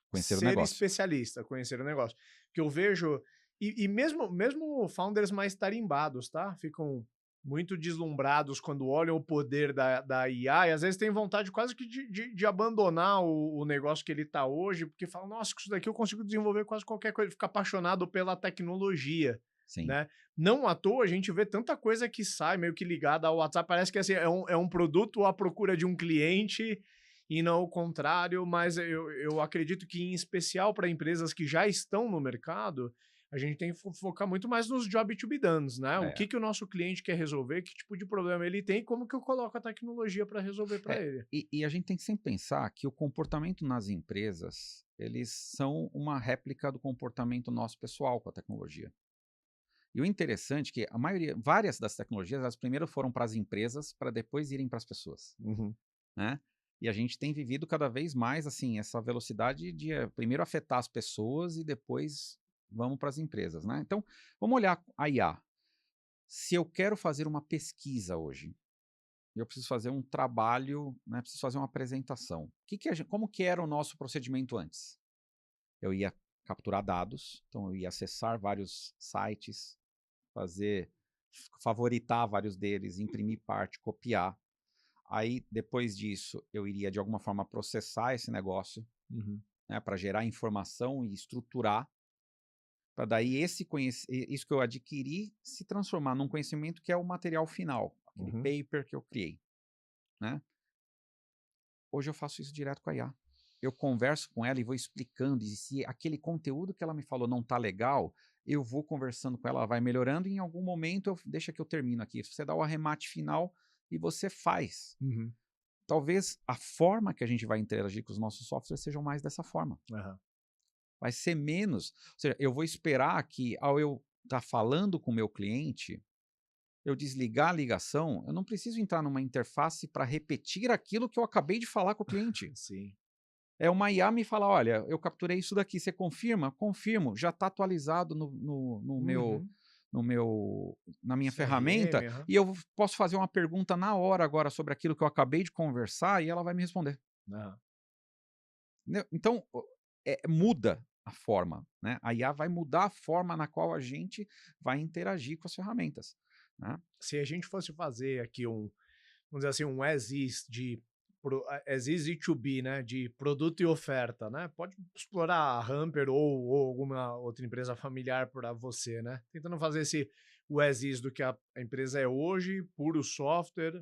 Conhecer o ser negócio. especialista, conhecer o negócio. Que eu vejo, e mesmo founders mais tarimbados, tá? Ficam muito deslumbrados quando olham o poder da IA e às vezes têm vontade quase que de abandonar o negócio que ele está hoje, porque falam, nossa, com isso daqui eu consigo desenvolver quase qualquer coisa, fica apaixonado pela tecnologia, Sim. né? Não à toa a gente vê tanta coisa que sai meio que ligada ao WhatsApp, parece que assim, é um produto à procura de um cliente e não o contrário, mas eu acredito que em especial para empresas que já estão no mercado, a gente tem que focar muito mais nos job to be done, né? O É. que o nosso cliente quer resolver, que tipo de problema ele tem, e como que eu coloco a tecnologia para resolver para É, ele. e a gente tem que sempre pensar que o comportamento nas empresas, eles são uma réplica do comportamento nosso pessoal com a tecnologia. E o interessante é que a maioria, várias das tecnologias, elas primeiro foram para as empresas para depois irem para as pessoas, Uhum, né? E a gente tem vivido cada vez mais assim essa velocidade de primeiro afetar as pessoas e depois vamos para as empresas, né? Então, vamos olhar a IA. Se eu quero fazer uma pesquisa hoje, eu preciso fazer um trabalho, né, preciso fazer uma apresentação. Como que era o nosso procedimento antes? Eu ia capturar dados, então eu ia acessar vários sites, fazer, favoritar vários deles, imprimir parte, copiar. Aí, depois disso, eu iria de alguma forma processar esse negócio, uhum, né, para gerar informação e estruturar, para daí isso que eu adquiri se transformar num conhecimento que é o material final, aquele uhum. paper que eu criei, né? Hoje eu faço isso direto com a IA. Eu converso com ela e vou explicando, e se aquele conteúdo que ela me falou não tá legal, eu vou conversando com ela, ela vai melhorando e em algum momento deixa que eu termino aqui. Você dá o arremate final e você faz. Uhum. Talvez a forma que a gente vai interagir com os nossos softwares sejam mais dessa forma. Aham. Vai ser menos, ou seja, eu vou esperar que ao eu estar falando com o meu cliente, eu desligar a ligação, eu não preciso entrar numa interface para repetir aquilo que eu acabei de falar com o cliente. Sim. É uma IA me fala: "Olha, eu capturei isso daqui, você confirma?" "Confirmo, já está atualizado Uhum. no meu na minha CRM, ferramenta, aham. e eu posso fazer uma pergunta na hora agora sobre aquilo que eu acabei de conversar e ela vai me responder." Aham. Entendeu? Então, muda a forma, né, a IA vai mudar a forma na qual a gente vai interagir com as ferramentas, né. Se a gente fosse fazer aqui vamos dizer assim, um as is as is e to be, né, de produto e oferta, né? Pode explorar a Hamper ou alguma outra empresa familiar para você, né? Tentando fazer o as is do que a empresa é hoje, puro software,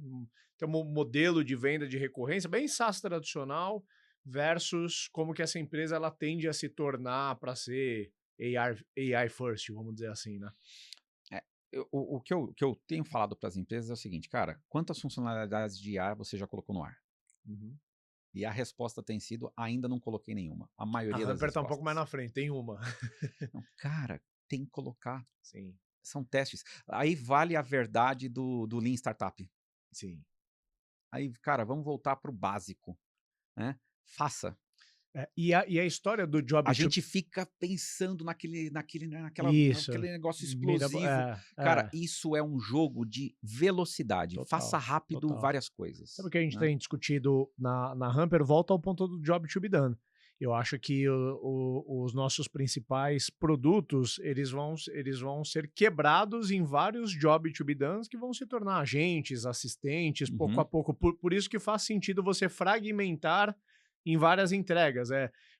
tem um modelo de venda de recorrência, bem SaaS tradicional, versus como que essa empresa ela tende a se tornar para ser AI first, vamos dizer assim, né? É, o que eu tenho falado para as empresas é o seguinte: "Cara, quantas funcionalidades de IA você já colocou no ar?" Uhum. E a resposta tem sido: "Ainda não coloquei nenhuma", a A maioria das Hamper tá um pouco mais respostas. na frente, tem uma. Não, cara, tem que colocar, Sim, são testes. Aí vale a verdade do Lean Startup. sim. Aí, cara, vamos voltar para o básico, né, faça. É, e a história do A Job to gente fica pensando isso, naquele negócio mira explosivo. Cara, é, isso é um jogo de velocidade, faça total, rápido total. várias Sabe coisas, o que a gente né. tem discutido na Hamper? Volta ao ponto do Job to be done. Eu acho que os nossos principais produtos, eles vão ser quebrados em vários Job to be done que vão se tornar agentes, assistentes, pouco a Uhum, pouco. Por isso que faz sentido você fragmentar em várias entregas.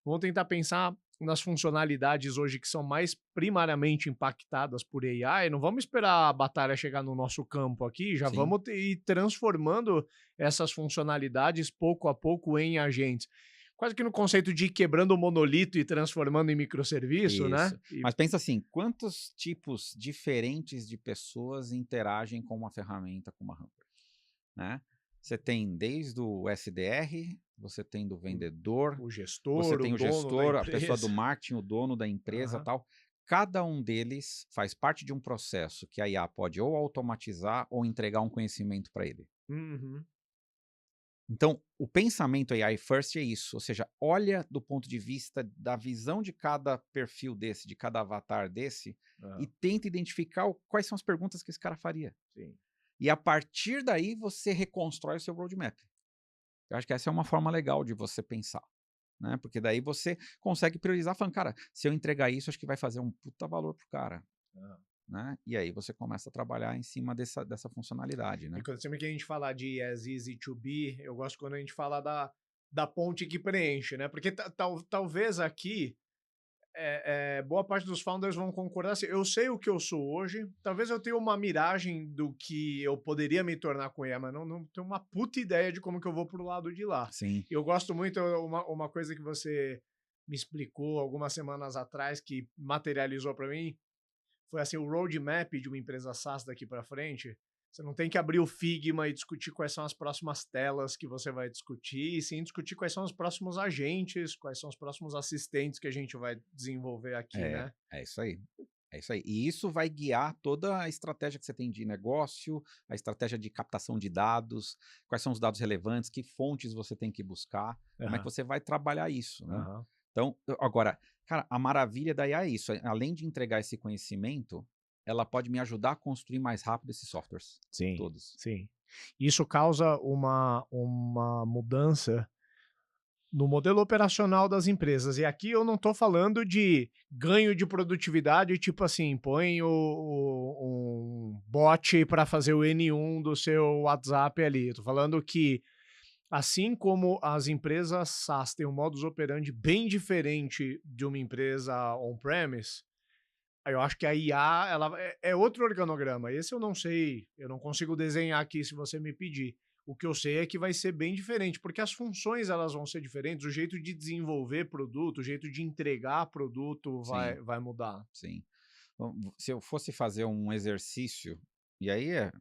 Vamos tentar pensar nas funcionalidades hoje que são mais primariamente impactadas por AI, não vamos esperar a batalha chegar no nosso campo aqui, já sim, vamos ir transformando essas funcionalidades pouco a pouco em agentes. Quase que no conceito de ir quebrando o monolito e transformando em microserviço, né? isso. Mas pensa assim, quantos tipos diferentes de pessoas interagem com uma ferramenta como a Hamper, né. Você tem desde o SDR, você tem do o, vendedor, o você gestor, o tem o dono da gestor, a pessoa do empresa. marketing, o dono da empresa, Aham. tal. Cada um deles faz parte de um processo que a IA pode ou automatizar ou entregar um conhecimento para ele. Uhum. Então, o pensamento AI first é isso, ou seja, olha do ponto de vista da visão de cada perfil desse, de cada avatar desse, e Aham. tenta identificar quais são as perguntas que esse cara faria. Sim. E a partir daí você reconstrói o seu roadmap. Eu acho que essa é uma forma legal de você pensar, né? Porque daí você consegue priorizar, falando, cara, se eu entregar isso, acho que vai fazer um puta valor pro cara, Aham. né? E aí você começa a trabalhar em cima dessa funcionalidade, E né? quando, sempre que a gente fala de as easy to be, eu gosto quando a gente fala da ponte que preenche, né? Porque talvez aqui boa parte dos founders vão concordar assim, eu sei o que eu sou hoje, talvez eu tenha uma miragem do que eu poderia me tornar com IA, mas não tenho uma puta ideia de como que eu vou pro lado de lá. Sim. Eu gosto muito, uma coisa que você me explicou algumas semanas atrás, que materializou para mim, foi assim, o roadmap de uma empresa SaaS daqui para frente. Você não tem que abrir o Figma e discutir quais são as próximas telas que você vai discutir, e sim discutir quais são os próximos agentes, quais são os próximos assistentes que a gente vai desenvolver aqui, É, né? é isso aí. É isso aí. E isso vai guiar toda a estratégia que você tem de negócio, a estratégia de captação de dados, quais são os dados relevantes, que fontes você tem que buscar, como é que Aham, você vai trabalhar isso, né? aham. Então, agora, cara, a maravilha daí é isso. Além de entregar esse conhecimento, ela pode me ajudar a construir mais rápido esses softwares Sim, todos. sim. Isso causa uma mudança no modelo operacional das empresas. E aqui eu não estou falando de ganho de produtividade, tipo assim, põe um bot para fazer o N1 do seu WhatsApp ali. Estou falando que, assim como as empresas SaaS têm um modus operandi bem diferente de uma empresa on-premise, aí eu acho que a IA ela é outro organograma. Esse eu não sei, eu não consigo desenhar aqui se você me pedir. O que eu sei é que vai ser bem diferente, porque as funções elas vão ser diferentes, o jeito de desenvolver produto, o jeito de entregar produto Sim, vai mudar. sim. Então, se eu fosse fazer um exercício, e aí é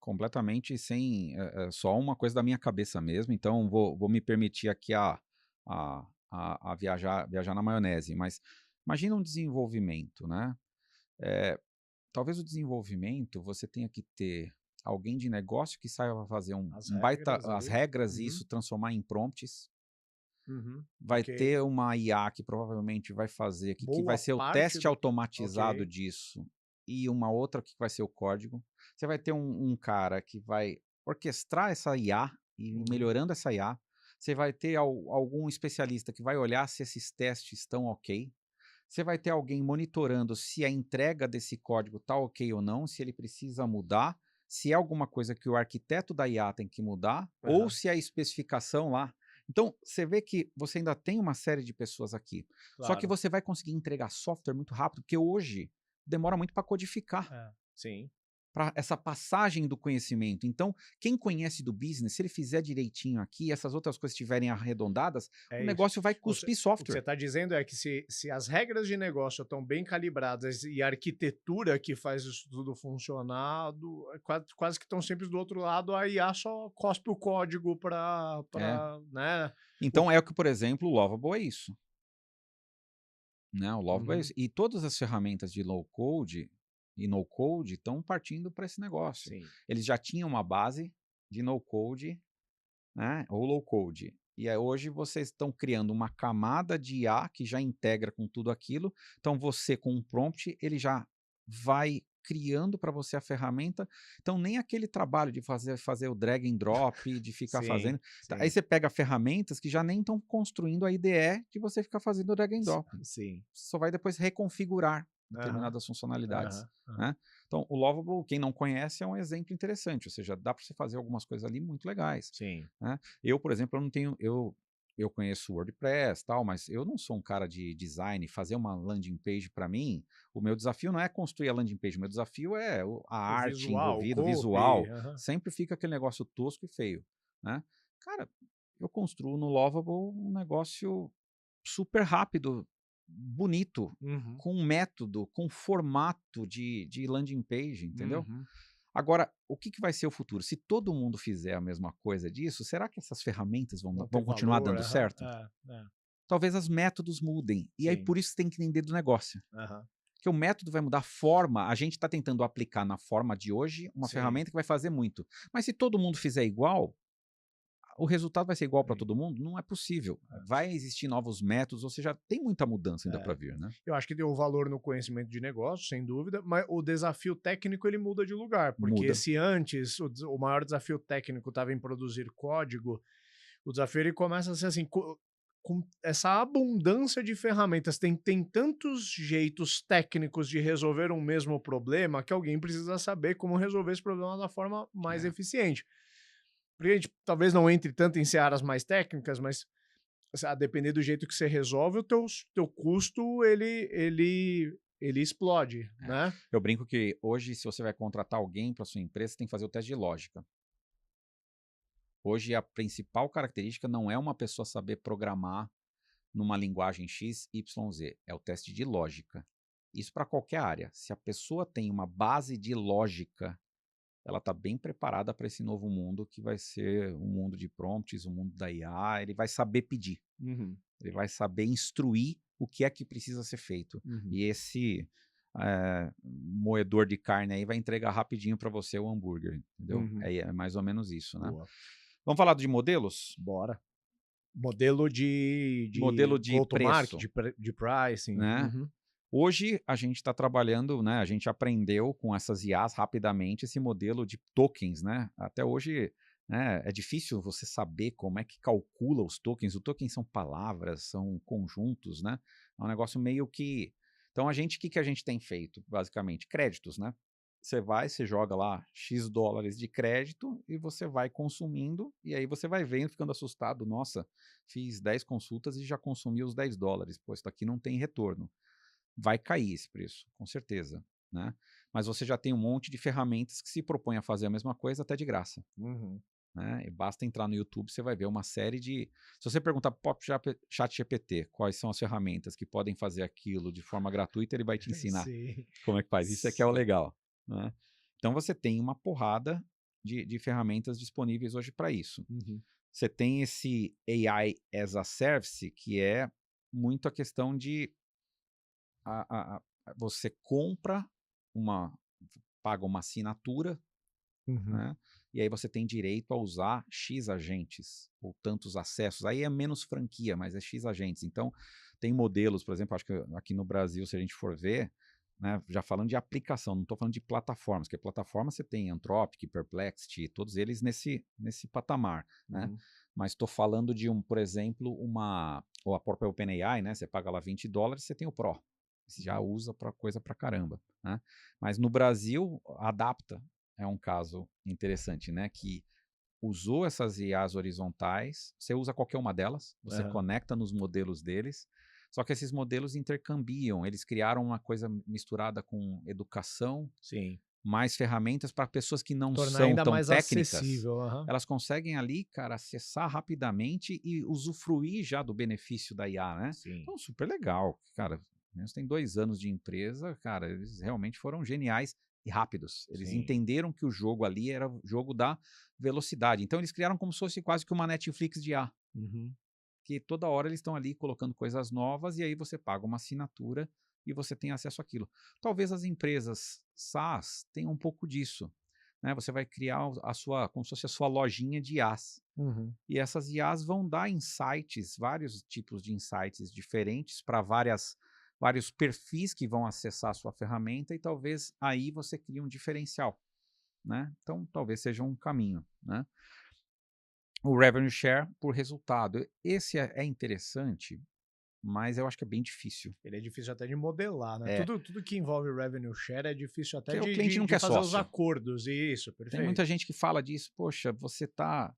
completamente sem, só uma coisa da minha cabeça mesmo, então vou me permitir aqui a viajar na maionese, mas imagina um desenvolvimento, né? Talvez o desenvolvimento você tenha que ter alguém de negócio que saiba fazer As um baita regras as ali. regras e Uhum, isso transformar em prompts. uhum, Vai ok. ter uma IA que provavelmente vai fazer aqui, que vai Boa ser o parte teste do que. Ok. automatizado disso, e uma outra que vai ser o código. Você vai ter um cara que vai orquestrar essa IA e ir Uhum, melhorando essa IA. Você vai ter algum especialista que vai olhar se esses testes estão ok. Você vai ter alguém monitorando se a entrega desse código está ok ou não, se ele precisa mudar, se é alguma coisa que o arquiteto da IA tem que mudar, ou aham, se é a especificação lá. Então, você vê que você ainda tem uma série de pessoas aqui. Só que claro. você vai conseguir entregar software muito rápido, porque hoje demora muito para codificar, É, sim. para essa passagem do conhecimento. Então, quem conhece do business, se ele fizer direitinho aqui, essas outras coisas estiverem arredondadas, o É isso. negócio vai Você cuspir o que você software. está dizendo é que se as regras de negócio estão bem calibradas e a arquitetura que faz isso tudo funcionar, quase que estão sempre do outro lado, a IA só cospe o código É. né, o Então é o que, por exemplo, o Lovable é isso, né, o Lovable é uhum, isso. E todas as ferramentas de low code e no code estão partindo para esse negócio. sim. Eles já tinham uma base de no code, né, ou low code. E aí hoje vocês estão criando uma camada de IA que já integra com tudo aquilo. Então você com um prompt, ele já vai criando para você a ferramenta. Então nem aquele trabalho de fazer o drag and drop, de ficar Sim, fazendo. Aí sim, você pega ferramentas que já nem estão construindo a IDE de você ficar fazendo o drag and drop. sim. Você só vai depois reconfigurar Aham, determinadas funcionalidades, aham, aham. né. Então o Lovable, quem não conhece, é um exemplo interessante, ou seja, dá para você fazer algumas coisas ali muito legais, Sim. né. Eu, por exemplo, eu não tenho eu conheço WordPress, tal, mas eu não sou um cara de design, fazer uma landing page para mim, o meu desafio não é construir a landing page, o meu desafio é a O arte visual, o envolvida, o copy, visual, aham. sempre fica aquele negócio tosco e feio, né. Cara, eu construo no Lovable um negócio super rápido, bonito, Uhum, com método, com formato de landing page, entendeu? uhum. Agora, o que vai ser o futuro? Se todo mundo fizer a mesma coisa disso, será que essas ferramentas Vão ter vão continuar valor, dando aham, certo? é, Talvez os métodos mudem. E aí sim, por isso você tem que entender do negócio. aham, Que o método vai mudar a forma, a gente está tentando aplicar na forma de hoje uma sim. ferramenta que vai fazer muito. Mas se todo mundo fizer igual, o resultado vai ser igual para Sim, todo mundo? Não é possível. é, Vai existir novos métodos, ou seja, tem muita mudança ainda para é. vir, né? Eu acho que deu valor no conhecimento de negócio, sem dúvida, mas o desafio técnico ele muda de lugar, porque Muda. se antes o maior desafio técnico estava em produzir código, o desafio ele começa a ser assim, com essa abundância de ferramentas, tem tantos jeitos técnicos de resolver um mesmo problema que alguém precisa saber como resolver esse problema da forma mais É. eficiente. Porque a gente talvez não entre tanto em searas mais técnicas, mas a depender do jeito que você resolve, teu custo ele explode, É. né. Eu brinco que hoje, se você vai contratar alguém para sua empresa, você tem que fazer o teste de lógica. Hoje, a principal característica não é uma pessoa saber programar, numa linguagem X, Y, Z. É o teste de lógica. Isso para qualquer área. Se a pessoa tem uma base de lógica, ela está bem preparada para esse novo mundo que vai ser um mundo de prompts, um mundo da IA. Ele vai saber pedir, Uhum. ele vai saber instruir o que é que precisa ser feito. Uhum. E esse moedor de carne aí vai entregar rapidinho para você o hambúrguer, entendeu? Uhum. É mais ou menos isso, né? Boa. Vamos falar de modelos? Bora. Modelo de Modelo de go-to-market, preço, de pricing. né? Uhum. Hoje a gente está trabalhando, né? A gente aprendeu com essas IAs rapidamente esse modelo de tokens, né? Até hoje, né, é difícil você saber como é que calcula os tokens. Os tokens são palavras, são conjuntos, né? É um negócio meio que. Então o que a gente tem feito, basicamente? Créditos, né? Você joga lá X dólares de crédito e você vai consumindo, e aí você vai vendo, ficando assustado. Nossa, fiz 10 consultas e já consumi os 10 dólares. Pô, isso aqui não tem retorno. Vai cair esse preço, com certeza, né? Mas você já tem um monte de ferramentas que se propõem a fazer a mesma coisa até de graça, Uhum. né? E basta entrar no YouTube, você vai ver uma série de... Se você perguntar para o ChatGPT quais são as ferramentas que podem fazer aquilo de forma gratuita, ele vai te ensinar Sim. como é que faz. Isso é que é o legal, né? Então você tem uma porrada de ferramentas disponíveis hoje para isso. Uhum. Você tem esse AI as a Service, que é muito a questão de você paga uma assinatura, Uhum. né? E aí você tem direito a usar X agentes ou tantos acessos. Aí é menos franquia, mas é X agentes. Então, tem modelos, por exemplo, acho que aqui no Brasil, se a gente for ver, né, já falando de aplicação, não estou falando de plataformas, porque plataforma você tem Anthropic, Perplexity, todos eles nesse patamar, né? Uhum. Mas estou falando de por exemplo, ou a própria OpenAI, né? Você paga lá $20, você tem o Pro. Você já usa para coisa pra caramba, né? Mas no Brasil, adapta é um caso interessante, né? Que usou essas IAs horizontais, você usa qualquer uma delas, você Aham. conecta nos modelos deles, só que esses modelos intercambiam, eles criaram uma coisa misturada com educação, Sim. mais ferramentas para pessoas que não Tornar são ainda tão mais técnicas, acessível. Aham. elas conseguem ali, cara, acessar rapidamente e usufruir já do benefício da IA, né? Sim. Então, super legal, cara. Eles têm 2 anos de empresa, cara, eles realmente foram geniais e rápidos. Eles Sim. entenderam que o jogo ali era o jogo da velocidade. Então, eles criaram como se fosse quase que uma Netflix de IA, Uhum. que toda hora eles estão ali colocando coisas novas e aí você paga uma assinatura e você tem acesso àquilo. Talvez as empresas SaaS tenham um pouco disso, né? Você vai criar a sua, como se fosse a sua lojinha de IAs. Uhum. E essas IAs vão dar insights, vários tipos de insights diferentes para vários perfis que vão acessar a sua ferramenta e talvez aí você crie um diferencial, né? Então, talvez seja um caminho, né? O revenue share por resultado. Esse é interessante, mas eu acho que é bem difícil. Ele é difícil até de modelar, né? É, Tudo que envolve revenue share é difícil até porque o cliente não de quer fazer os sócio. acordos. Isso, Tem perfeito. muita gente que fala disso, poxa, você tá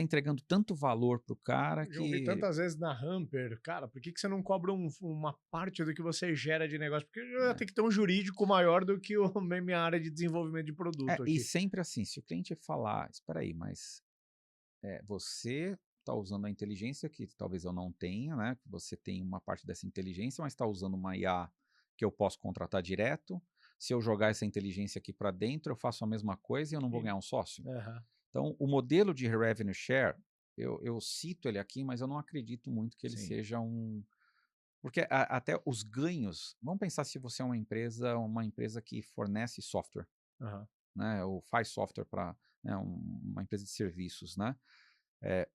entregando tanto valor pro cara Eu já ouvi que tantas vezes na Hamper, cara, por que você não cobra uma parte do que você gera de negócio? Porque é, tem que ter um jurídico maior do que minha área de desenvolvimento de produto e aqui. sempre assim, se o cliente falar, espera aí, mas você está usando a inteligência que talvez eu não tenha, né? Que você tem uma parte dessa inteligência, mas está usando uma IA que eu posso contratar direto. Se eu jogar essa inteligência aqui para dentro, eu faço a mesma coisa e eu não vou E- ganhar um sócio. Aham, Então, o modelo de revenue share, eu cito ele aqui, mas eu não acredito muito que ele sim. seja um. Porque até os ganhos. Vamos pensar se você é uma empresa que fornece software, Aham. né? Ou faz software para uma empresa de serviços, né?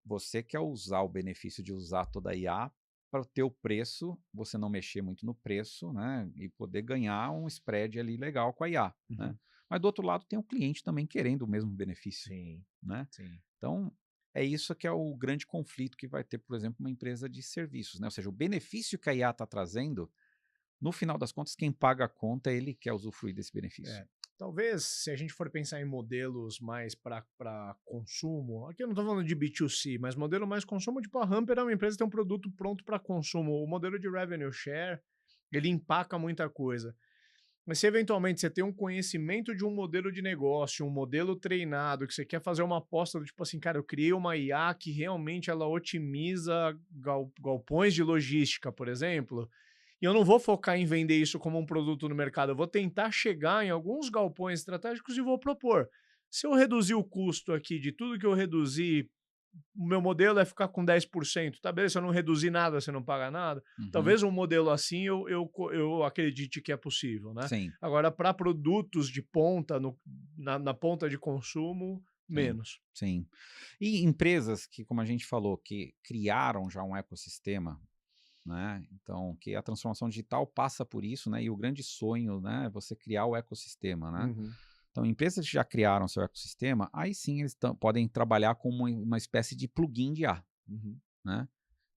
Você quer usar o benefício de usar toda a IA para o teu preço, você não mexer muito no preço, né, e poder ganhar um spread ali legal com a IA, né. Uhum. Mas do outro lado tem o cliente também querendo o mesmo benefício, Sim, né. sim. Então, é isso que é o grande conflito que vai ter, por exemplo, uma empresa de serviços, né, ou seja, o benefício que a IA está trazendo, no final das contas, quem paga a conta, ele quer usufruir desse benefício. É. Talvez, se a gente for pensar em modelos mais para consumo, aqui eu não estou falando de B2C, mas modelo mais consumo, tipo a Hamper é uma empresa que tem um produto pronto para consumo. O modelo de revenue share, ele empaca muita coisa. Mas se eventualmente você tem um conhecimento de um modelo de negócio, um modelo treinado, que você quer fazer uma aposta do tipo assim, cara, eu criei uma IA que realmente ela otimiza galpões de logística, por exemplo, e eu não vou focar em vender isso como um produto no mercado, eu vou tentar chegar em alguns galpões estratégicos e vou propor. Se eu reduzir o custo aqui de tudo que eu reduzi, o meu modelo é ficar com 10%, tá beleza, se eu não reduzir nada, você não paga nada. Uhum. Talvez um modelo assim eu acredite que é possível, né? Sim, Agora, para produtos de ponta, na ponta de consumo, sim, menos. sim. E empresas que, como a gente falou, que criaram já um ecossistema, né? Então, que a transformação digital passa por isso, né? E o grande sonho, né, é você criar o ecossistema, né? Uhum, Então, empresas que já criaram seu ecossistema, aí sim eles podem trabalhar como uma espécie de plugin de IA, uhum, né?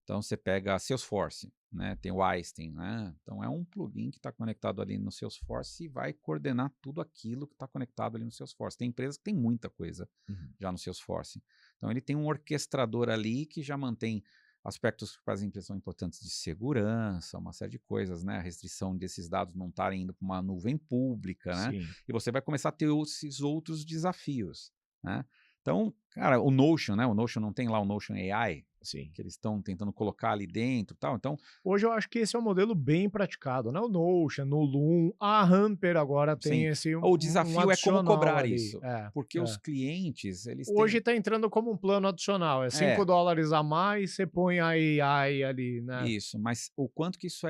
Então, você pega a Salesforce, né? Tem o Einstein, né? Então, é um plugin que está conectado ali no Salesforce e vai coordenar tudo aquilo que está conectado ali no Salesforce. Tem empresas que tem muita coisa uhum. já no Salesforce. Então, ele tem um orquestrador ali que já mantém aspectos que para as empresas são importantes de segurança, uma série de coisas, né? A restrição desses dados não estarem indo para uma nuvem pública, né? Sim, E você vai começar a ter esses outros desafios, né? Então, cara, o Notion, né? O Notion não tem lá o Notion AI, sim. que eles estão tentando colocar ali dentro, e tal. Então, Hoje eu acho que esse é um modelo bem praticado, né? O Notion, o Loom, a Hamper agora tem sim, esse o um desafio é como adicional cobrar ali. isso, porque os É. clientes, eles Hoje têm está entrando como um plano adicional, é $5 a mais, você põe a AI ali, né? isso, mas o quanto que isso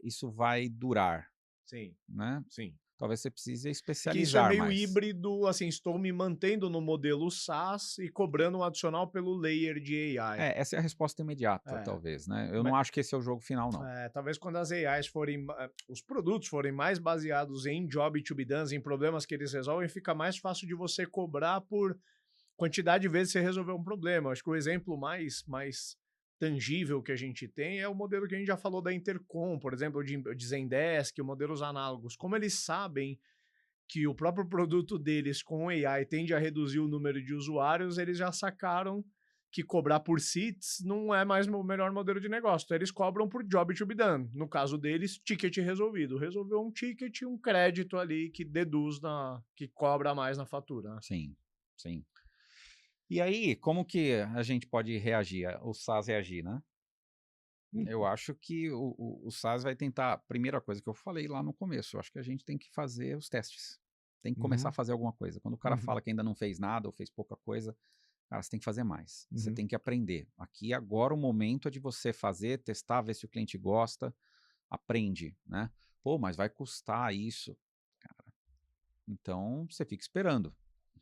isso vai durar, Sim, né? sim. Talvez você precise É que isso é especializar meio mais. híbrido, assim, estou me mantendo no modelo SaaS e cobrando um adicional pelo layer de AI. É, essa é a resposta imediata, É, talvez, né? Eu ma não acho que esse é o jogo final, não. talvez quando as AIs forem os produtos forem mais baseados em job to be done, em problemas que eles resolvem, fica mais fácil de você cobrar por quantidade de vezes você resolveu um problema. Acho que o exemplo mais tangível que a gente tem é o modelo que a gente já falou da Intercom, por exemplo, de Zendesk, modelos análogos. Como eles sabem que o próprio produto deles com AI tende a reduzir o número de usuários, eles já sacaram que cobrar por seats não é mais o melhor modelo de negócio. Então, eles cobram por job to be done. No caso deles, ticket resolvido. Resolveu um ticket, um crédito ali que deduz que cobra mais na fatura, né? Sim, sim. E aí, como que a gente pode reagir, o SaaS reagir, né? Eu acho que o SaaS vai tentar, primeira coisa que eu falei lá no começo, eu acho que a gente tem que fazer os testes. Tem que começar a Uhum, fazer alguma coisa. Quando o cara uhum, fala que ainda não fez nada ou fez pouca coisa, cara, você tem que fazer mais. Você uhum. tem que aprender. Aqui agora o momento é de você fazer, testar, ver se o cliente gosta, aprende, né? Pô, mas vai custar isso. Então você fica esperando.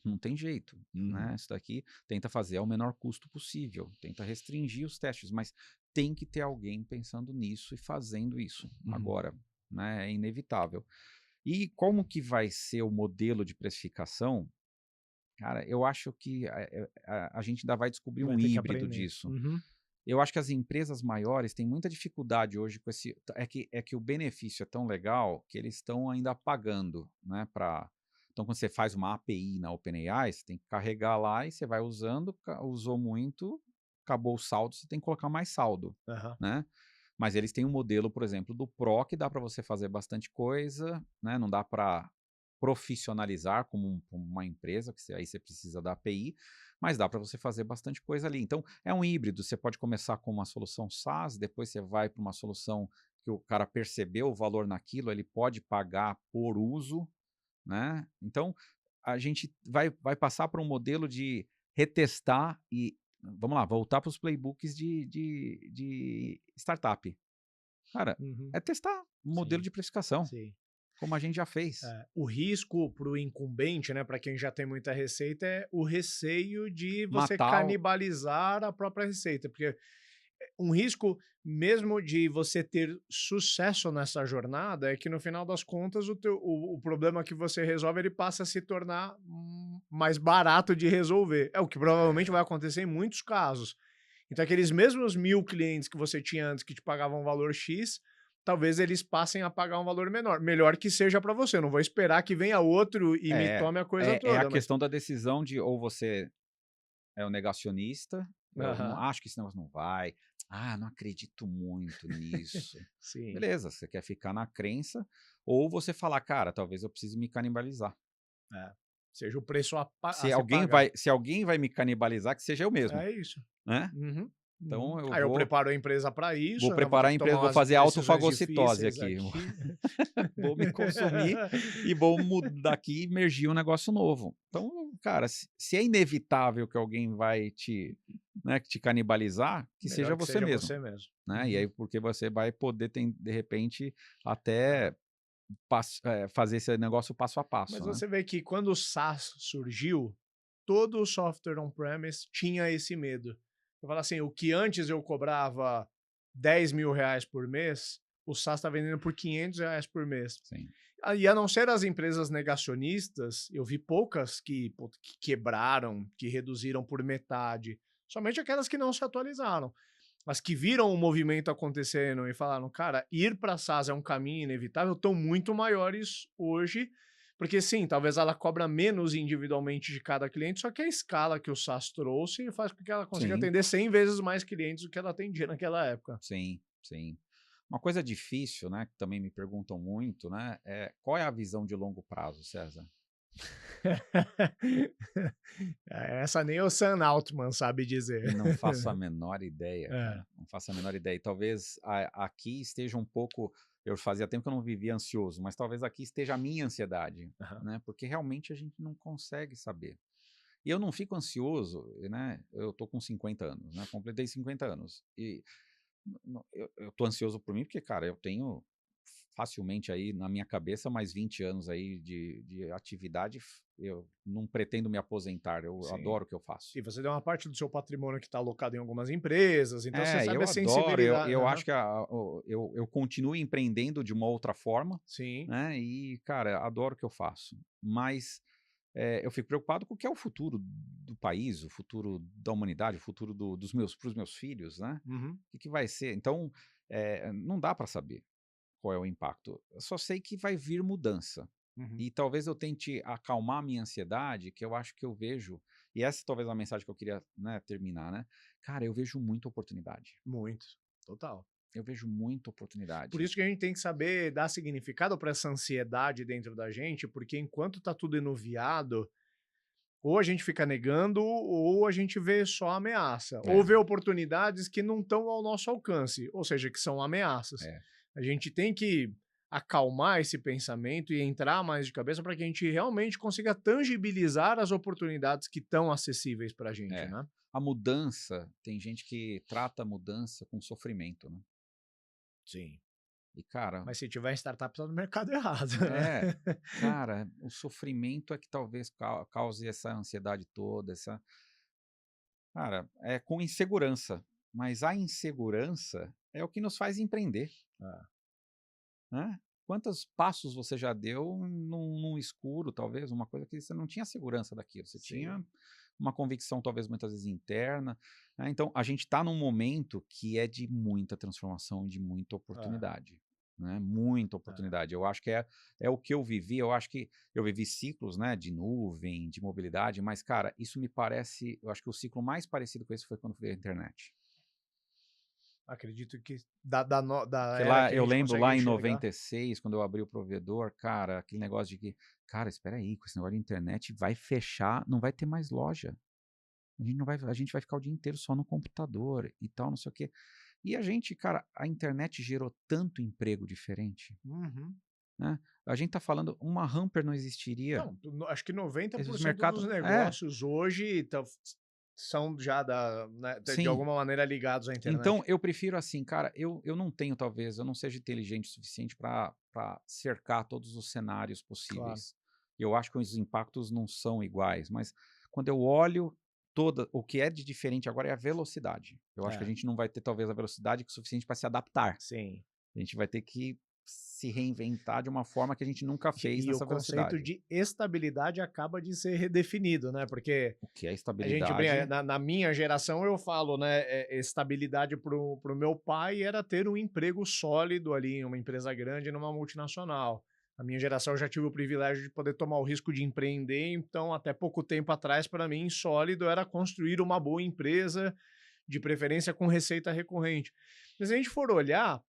Não tem jeito, né? Uhum, Isso daqui tenta fazer ao menor custo possível, tenta restringir os testes, mas tem que ter alguém pensando nisso e fazendo isso uhum. agora, né? É inevitável. E como que vai ser o modelo de precificação? Cara, eu acho que a gente ainda vai descobrir Vai um ter que híbrido aprender. disso. Uhum, Eu acho que as empresas maiores têm muita dificuldade hoje com esse. É que o benefício é tão legal que eles estão ainda pagando, né? Então, quando você faz uma API na OpenAI, você tem que carregar lá e você vai usando, usou muito, acabou o saldo, você tem que colocar mais saldo, aham, né? Mas eles têm um modelo, por exemplo, do Pro, que dá para você fazer bastante coisa, né? Não dá para profissionalizar como uma empresa, que aí você precisa da API, mas dá para você fazer bastante coisa ali. Então, é um híbrido. Você pode começar com uma solução SaaS, depois você vai para uma solução que o cara percebeu o valor naquilo, ele pode pagar por uso, né? Então, a gente vai passar para um modelo de retestar e, vamos lá, voltar para os playbooks de startup. Cara, uhum. é testar um modelo Sim, de precificação, sim. como a gente já fez. O risco para o incumbente, né, para quem já tem muita receita, é o receio de você Matar o canibalizar a própria receita, porque um risco mesmo de você ter sucesso nessa jornada é que no final das contas o problema que você resolve ele passa a se tornar mais barato de resolver. É o que provavelmente vai acontecer em muitos casos. Então aqueles mesmos 1.000 clientes que você tinha antes que te pagavam um valor X, talvez eles passem a pagar um valor menor. Melhor que seja para você. Eu não vou esperar que venha outro e me É, tome a coisa é a toda, mas questão da decisão de ou você é o negacionista, eu não aham, acho que esse negócio não vai, Ah, não acredito muito nisso. Sim. Beleza, você quer ficar na crença, ou você falar, cara, talvez eu precise me canibalizar. É. Seja o preço a se pagar. Se alguém vai me canibalizar, que seja eu mesmo, É isso. né? Uhum, uhum. Então eu Aí eu vou, preparo a empresa para vou isso, né, vou ter preparar a que empresa, tomar vou umas fazer decisões autofagocitose difíceis aqui. aqui. Vou me consumir e vou mudar aqui e emergir um negócio novo. Então, cara, se é inevitável que alguém vai te, né, te canibalizar, que seja Melhor que você seja mesmo, você mesmo. né? E Uhum. aí, porque você vai poder, de repente, até fazer esse negócio passo a Mas passo, né? você vê que quando o SaaS surgiu, todo o software on-premise tinha esse medo. Eu falo assim, o que antes eu cobrava R$ 10.000 por mês, o SaaS está vendendo por R$ 500 por mês. Sim, E a não ser as empresas negacionistas, eu vi poucas que quebraram, que reduziram por metade. Somente aquelas que não se atualizaram. Mas que viram o movimento acontecendo e falaram, cara, ir para SaaS é um caminho inevitável, estão muito maiores hoje, porque sim, talvez ela cobra menos individualmente de cada cliente, só que a escala que o SaaS trouxe faz com que ela consiga sim, atender 100 vezes mais clientes do que ela atendia naquela época. sim, sim. Uma coisa difícil, né, que também me perguntam muito, né, é qual é a visão de longo prazo, César? Essa nem o Sam Altman sabe dizer. Não faço a menor ideia, É. cara. Não faço a menor ideia. E talvez aqui esteja um pouco. Eu fazia tempo que eu não vivia ansioso, mas talvez aqui esteja a minha ansiedade, Aham. né? Porque realmente a gente não consegue saber. E eu não fico ansioso, né? Eu tô com 50 anos, né? Completei 50 anos. E eu tô ansioso por mim porque, cara, eu tenho facilmente aí na minha cabeça mais 20 anos aí de atividade. Eu não pretendo me aposentar, eu Sim. adoro o que eu faço. E você tem uma parte do seu patrimônio que está alocado em algumas empresas, então você É, sabe eu a adoro, eu sensibilidade. eu Aham. acho que eu continuo empreendendo de uma outra forma, Sim. né, e cara, adoro o que eu faço, mas, eu fico preocupado com o que é o futuro do país, o futuro da humanidade, o futuro dos meus para os meus filhos, né, Uhum. o que que vai ser. Então, não dá para saber qual é o impacto, eu só sei que vai vir mudança. Uhum. E talvez eu tente acalmar a minha ansiedade, que eu acho que eu vejo, e essa talvez é a mensagem que eu queria, né, terminar, né. Cara, eu vejo muita oportunidade. Muito. Total. Eu vejo muita Por oportunidade. isso que a gente tem que saber dar significado para essa ansiedade dentro da gente, porque enquanto tá tudo enuviado, ou a gente fica negando, ou a gente vê só ameaça, ou É, vê oportunidades que não estão ao nosso alcance, ou seja, que são ameaças. é, A gente tem que acalmar esse pensamento e entrar mais de cabeça para que a gente realmente consiga tangibilizar as oportunidades que estão acessíveis para a gente, é. né? A mudança, tem gente que trata a mudança com sofrimento, né. Sim. E cara, Mas se tiver em startup, tá no mercado errado, é, né? cara, o sofrimento é que talvez cause essa ansiedade toda, essa cara, é com insegurança, mas a insegurança é o que nos faz empreender, Ah, né. Quantos passos você já deu num escuro, talvez, uma coisa que você não tinha segurança daquilo, você sim. tinha uma convicção, talvez, muitas vezes interna, né. Então a gente está num momento que é de muita transformação e de muita Ah, oportunidade, né, muita ah. oportunidade. Eu acho que é o que eu vivi, eu acho que eu vivi ciclos, né, de nuvem, de mobilidade, mas, cara, isso me parece eu acho que o ciclo mais parecido com esse foi quando veio a internet. Acredito que da Que era lá que a eu gente lembro consegue lá em enxergar. 96, quando eu abri o provedor, cara, aquele negócio de que: "Cara, espera aí, com esse negócio de internet vai fechar, não vai ter mais loja. A gente vai ficar o dia inteiro só no computador e tal, não sei o quê". E a gente, cara, a internet gerou tanto emprego diferente, Uhum. né. A gente tá falando uma Hamper não existiria, Não, acho que noventa por esse cento dos mercado negócios hoje são já né, de sim. alguma maneira ligados à Então internet. eu prefiro assim, cara, eu não tenho talvez, eu não seja inteligente o suficiente para cercar todos os cenários Claro. possíveis. Eu acho que os impactos não são iguais, mas quando eu olho toda o que é de diferente agora é a velocidade. Eu acho que a É, gente não vai ter talvez a velocidade suficiente para se adaptar. sim. A gente vai ter que se reinventar de uma forma que a gente nunca fez E o nessa conceito velocidade. de estabilidade acaba de ser redefinido, né? Porque O que é a gente brinca, estabilidade? na minha geração eu falo, né? Estabilidade pro meu pai era ter um emprego sólido ali em uma empresa grande, numa multinacional. A minha geração eu já tive o privilégio de poder tomar o risco de empreender, então até pouco tempo atrás, para mim, sólido era construir uma boa empresa de preferência com receita recorrente. Mas se a gente for olhar,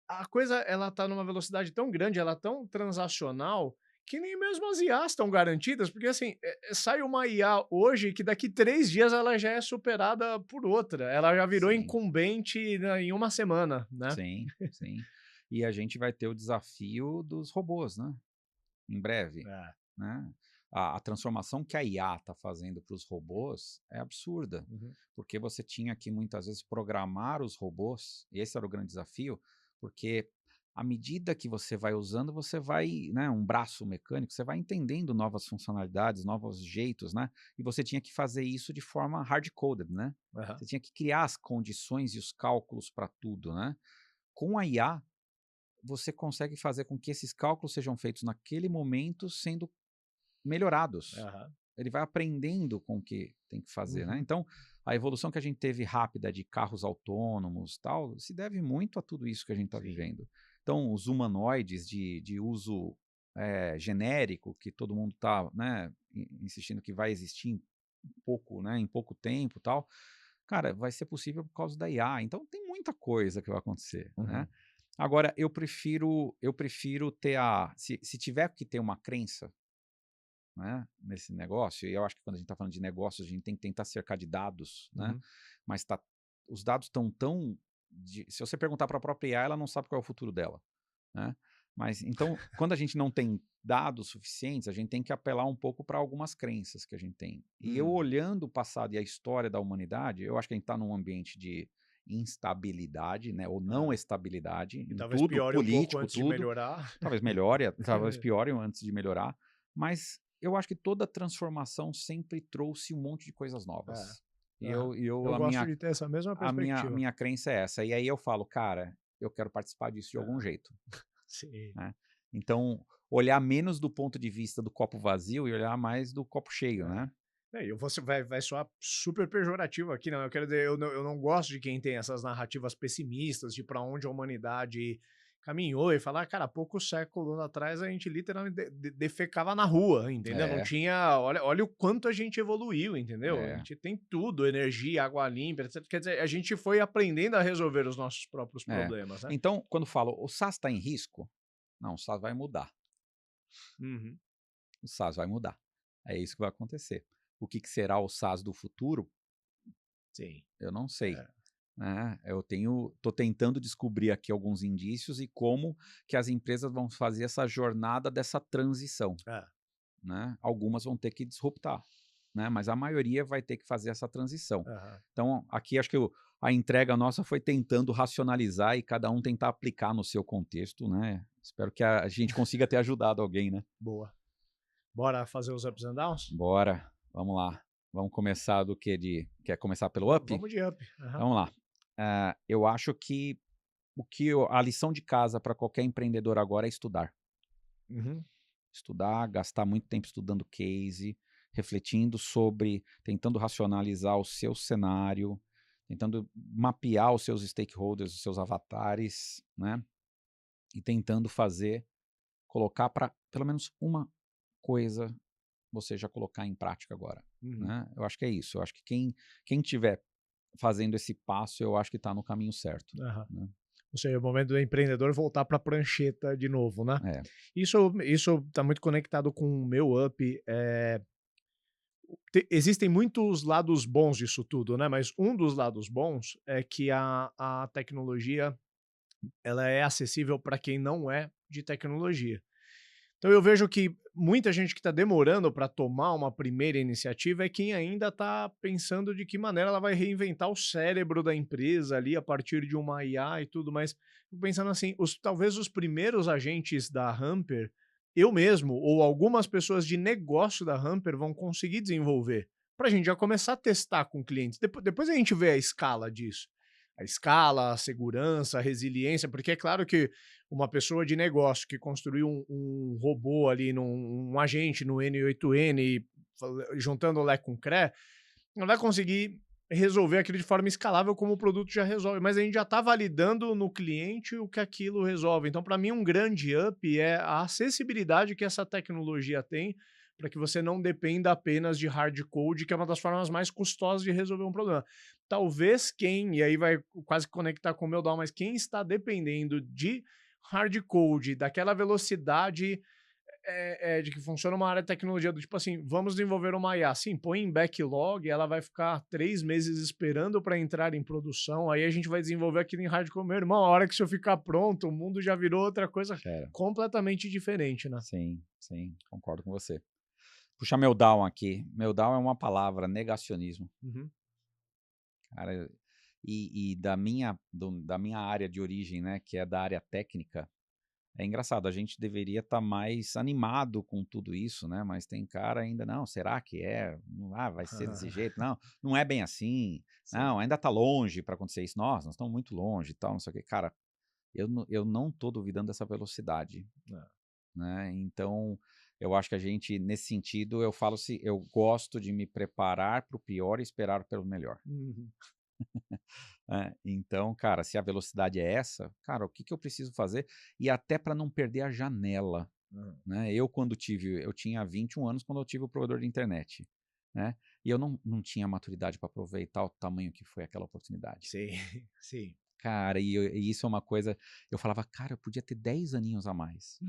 a coisa ela tá numa velocidade tão grande, ela é tão transacional, que nem mesmo as IAs estão garantidas, porque assim, sai uma IA hoje que daqui 3 dias ela já é superada por outra, ela já virou Sim, incumbente, né, em uma semana, né. sim, sim. E a gente vai ter o desafio dos robôs, né? Em breve, É. né? A transformação que a IA está fazendo para os robôs é absurda, Uhum. porque você tinha que muitas vezes programar os robôs, e esse era o grande desafio, porque à medida que você vai usando, você vai, né, um braço mecânico, você vai entendendo novas funcionalidades, novos jeitos, né? E você tinha que fazer isso de forma hard-coded, né? Aham. Você tinha que criar as condições e os cálculos para tudo, né? Com a IA, você consegue fazer com que esses cálculos sejam feitos naquele momento, sendo melhorados. Aham. Ele vai aprendendo com o que tem que fazer, né. Uhum. Então, a evolução que a gente teve rápida de carros autônomos, tal, se deve muito a tudo isso que a gente está Sim. vivendo. Então, os humanoides de uso, genérico, que todo mundo está, né, insistindo que vai existir em pouco, né, em pouco tempo, tal, cara, vai ser possível por causa da IA. Então tem muita coisa que vai acontecer, né. Uhum. Agora eu prefiro ter se tiver que ter uma crença, né, nesse negócio, e eu acho que quando a gente está falando de negócios, a gente tem que tentar cercar de dados, né, Uhum. mas os dados estão tão se você perguntar para a própria IA, ela não sabe qual é o futuro dela, né. Mas então, quando a gente não tem dados suficientes, a gente tem que apelar um pouco para algumas crenças que a gente tem. E eu Hum. olhando o passado e a história da humanidade, eu acho que a gente está num ambiente de instabilidade, né, ou não É. estabilidade E em talvez tudo, piore um pouco político, antes de tudo. melhorar. Talvez melhore, talvez piore antes de melhorar, mas eu acho que toda transformação sempre trouxe um monte de coisas É. novas. E Aham. eu e eu Eu a gosto minha de ter essa mesma a minha a perspectiva. minha crença é essa. E aí eu falo: "Cara, eu quero participar disso de algum É. jeito", Sim. né. Então, olhar menos do ponto de vista do copo vazio e olhar mais do copo cheio, É. né. É, eu vou ser vai soar super pejorativo aqui, não, eu quero dizer, eu não gosto de quem tem essas narrativas pessimistas de para onde a humanidade caminhou e falar: "Cara, há poucos séculos atrás a gente literalmente defecava na rua", entendeu? Não É, tinha, olha o quanto a gente evoluiu, entendeu? A é, gente tem tudo, energia, água limpa, etcétera. Quer dizer, a gente foi aprendendo a resolver os nossos próprios é. problemas, né? Então, quando falo: "O SaaS está em risco?", não, o SaaS vai mudar. Uhum. O SaaS vai mudar. É isso que vai acontecer. O que será o SaaS do futuro? Sim. Eu não sei, É. né, tô tentando descobrir aqui alguns indícios e como que as empresas vão fazer essa jornada dessa transição, É. né. Algumas vão ter que disruptar, né, mas a maioria vai ter que fazer essa transição. Aham. Então aqui acho que a entrega nossa foi tentando racionalizar e cada um tentar aplicar no seu contexto, né. Espero que a gente consiga ter ajudado alguém, né. Boa. Bora fazer os ups and downs? Bora, vamos lá. Vamos começar do que de quer começar pelo up? Vamos de up. Aham. Então vamos lá. Eu acho que a lição de casa para qualquer empreendedor agora é estudar. Uhum. Estudar, gastar muito tempo estudando case, refletindo sobre, tentando racionalizar o seu cenário, tentando mapear os seus stakeholders, os seus avatares, né? E tentando colocar para pelo menos uma coisa você já colocar em prática agora, Uhum. né? Eu acho que é isso. Eu acho que quem tiver fazendo esse passo, eu acho que está no caminho certo, Aham. né? Ou seja, é o momento do empreendedor voltar para a prancheta de novo, né. É, Isso tá muito conectado com o meu up, existem muitos lados bons disso tudo, né, mas um dos lados bons é que a tecnologia, ela é acessível para quem não é de tecnologia. Então eu vejo que muita gente que está demorando para tomar uma primeira iniciativa é quem ainda está pensando de que maneira ela vai reinventar o cérebro da empresa ali a partir de uma IA e tudo mais. Fico pensando assim, talvez os primeiros agentes da Hamper, eu mesmo ou algumas pessoas de negócio da Hamper vão conseguir desenvolver, para a gente já começar a testar com clientes. Depois a gente vê a escala disso. A escala, a segurança, a resiliência, porque é claro que uma pessoa de negócio que construiu um robô ali, um agente no N8N, juntando Lé com CRE, não vai conseguir resolver aquilo de forma escalável como o produto já resolve, mas a gente já está validando no cliente o que aquilo resolve. Então, para mim, um grande up é a acessibilidade que essa tecnologia tem para que você não dependa apenas de hard code, que é uma das formas mais custosas de resolver um problema. Talvez e aí vai quase conectar com o meu DAO, mas quem está dependendo de hard code, daquela velocidade de que funciona uma área de tecnologia, do tipo assim, vamos desenvolver uma IA, sim, põe em backlog, ela vai ficar 3 meses esperando para entrar em produção, aí a gente vai desenvolver aquilo em hardcore. Meu irmão, a hora que isso ficar pronto, o mundo já virou outra coisa Fera. completamente diferente, né? Sim, sim, concordo com você. Puxar meu down aqui. Meu down é uma palavra, negacionismo. Uhum. Cara, e da minha área de origem, né, que é da área técnica, é engraçado, a gente deveria estar mais animado com tudo isso, né, mas tem cara ainda, não, será que é? Vai ser desse jeito? Não, não é bem assim. Sim. Não, ainda está longe para acontecer isso. Nós estamos muito longe e tal, não sei o quê. Cara, eu não estou duvidando dessa velocidade, né, então eu acho que a gente, nesse sentido, eu falo se eu gosto de me preparar para o pior e esperar pelo melhor. Uhum. Então, cara, se a velocidade é essa, cara, o que que eu preciso fazer? E até para não perder a janela, né? Eu tinha 21 anos quando eu tive o provedor de internet, né? E eu não tinha maturidade para aproveitar o tamanho que foi aquela oportunidade. Sim, sim. Cara, e isso é uma coisa, eu falava, cara, eu podia ter 10 aninhos a mais.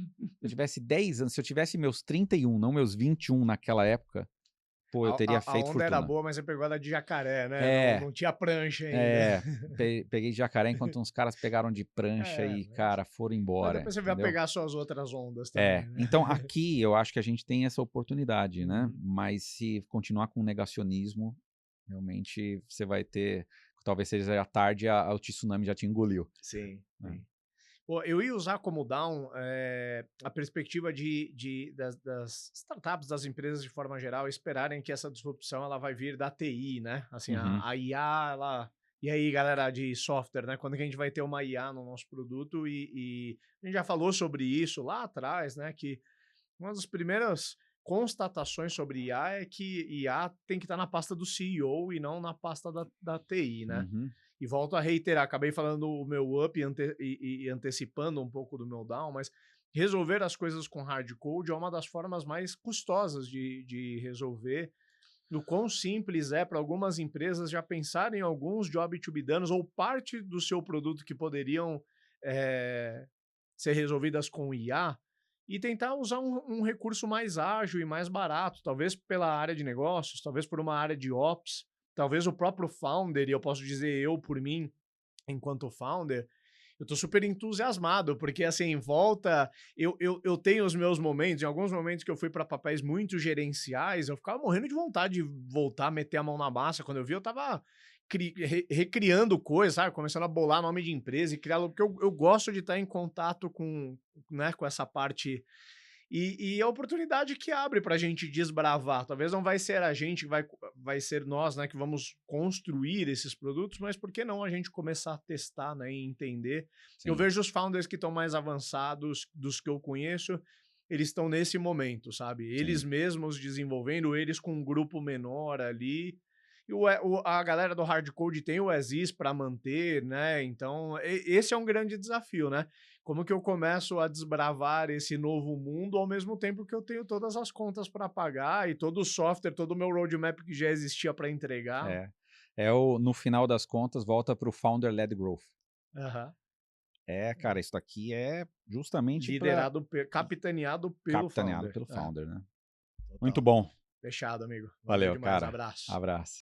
Se eu tivesse 10 anos, se eu tivesse meus 31, não meus 21 naquela época, pô, eu teria A feito onda era fortuna. boa, mas você pegou ela de jacaré, né? Não, É, não tinha prancha ainda. peguei de jacaré enquanto uns caras pegaram de prancha e, cara, foram Mas embora, depois você vai entendeu? pegar suas outras ondas também, né? Então aqui eu acho que a gente tem essa oportunidade, né? Uhum. Mas se continuar com o negacionismo, realmente você vai ter, talvez seja tarde, o tsunami já te engoliu. Sim, Né? sim. Pô, eu ia usar como down a perspectiva das startups, das empresas de forma geral, esperarem que essa disrupção ela vai vir da TI, né? Assim, Uhum. a IA, ela. E aí, galera de software, né? Quando que a gente vai ter uma IA no nosso produto e a gente já falou sobre isso lá atrás, né? Que uma das primeiras constatações sobre IA é que IA tem que estar na pasta do CEO e não na pasta da TI, né? Uhum. E volto a reiterar, acabei falando o meu up e antecipando um pouco do meu down, mas resolver as coisas com hard code é uma das formas mais custosas de resolver. O quão simples é para algumas empresas já pensarem em alguns job to be done ou parte do seu produto que poderiam ser resolvidas com IA e tentar usar um recurso mais ágil e mais barato, talvez pela área de negócios, talvez por uma área de ops, talvez o próprio founder, e eu posso dizer eu por mim, enquanto founder, eu tô super entusiasmado, porque assim, em volta, eu tenho os meus momentos, em alguns momentos que eu fui para papéis muito gerenciais, eu ficava morrendo de vontade de voltar a meter a mão na massa. Quando eu vi, eu tava recriando coisas, sabe? Começando a bolar nome de empresa e criar, porque eu gosto de estar em contato com, né, com essa parte e a oportunidade que abre para a gente desbravar. Talvez não vai ser a gente, vai ser nós, né, que vamos construir esses produtos, mas por que não a gente começar a testar, né, e entender? Eu Sim. vejo os founders que estão mais avançados dos que eu conheço, eles estão nesse momento, sabe? Eles Sim. mesmos desenvolvendo, eles com um grupo menor ali. E a galera do hard code tem o Aziz para manter, né? Então, esse é um grande desafio, né? Como que eu começo a desbravar esse novo mundo ao mesmo tempo que eu tenho todas as contas para pagar e todo o software, todo o meu roadmap que já existia para entregar? No final das contas, volta para o founder-led growth. Aham. Cara, isso aqui é justamente para Capitaneado pelo capitaneado founder. pelo founder, né? Muito Total. bom. Fechado, amigo. Valeu Valeu, demais. cara. Abraço. Abraço.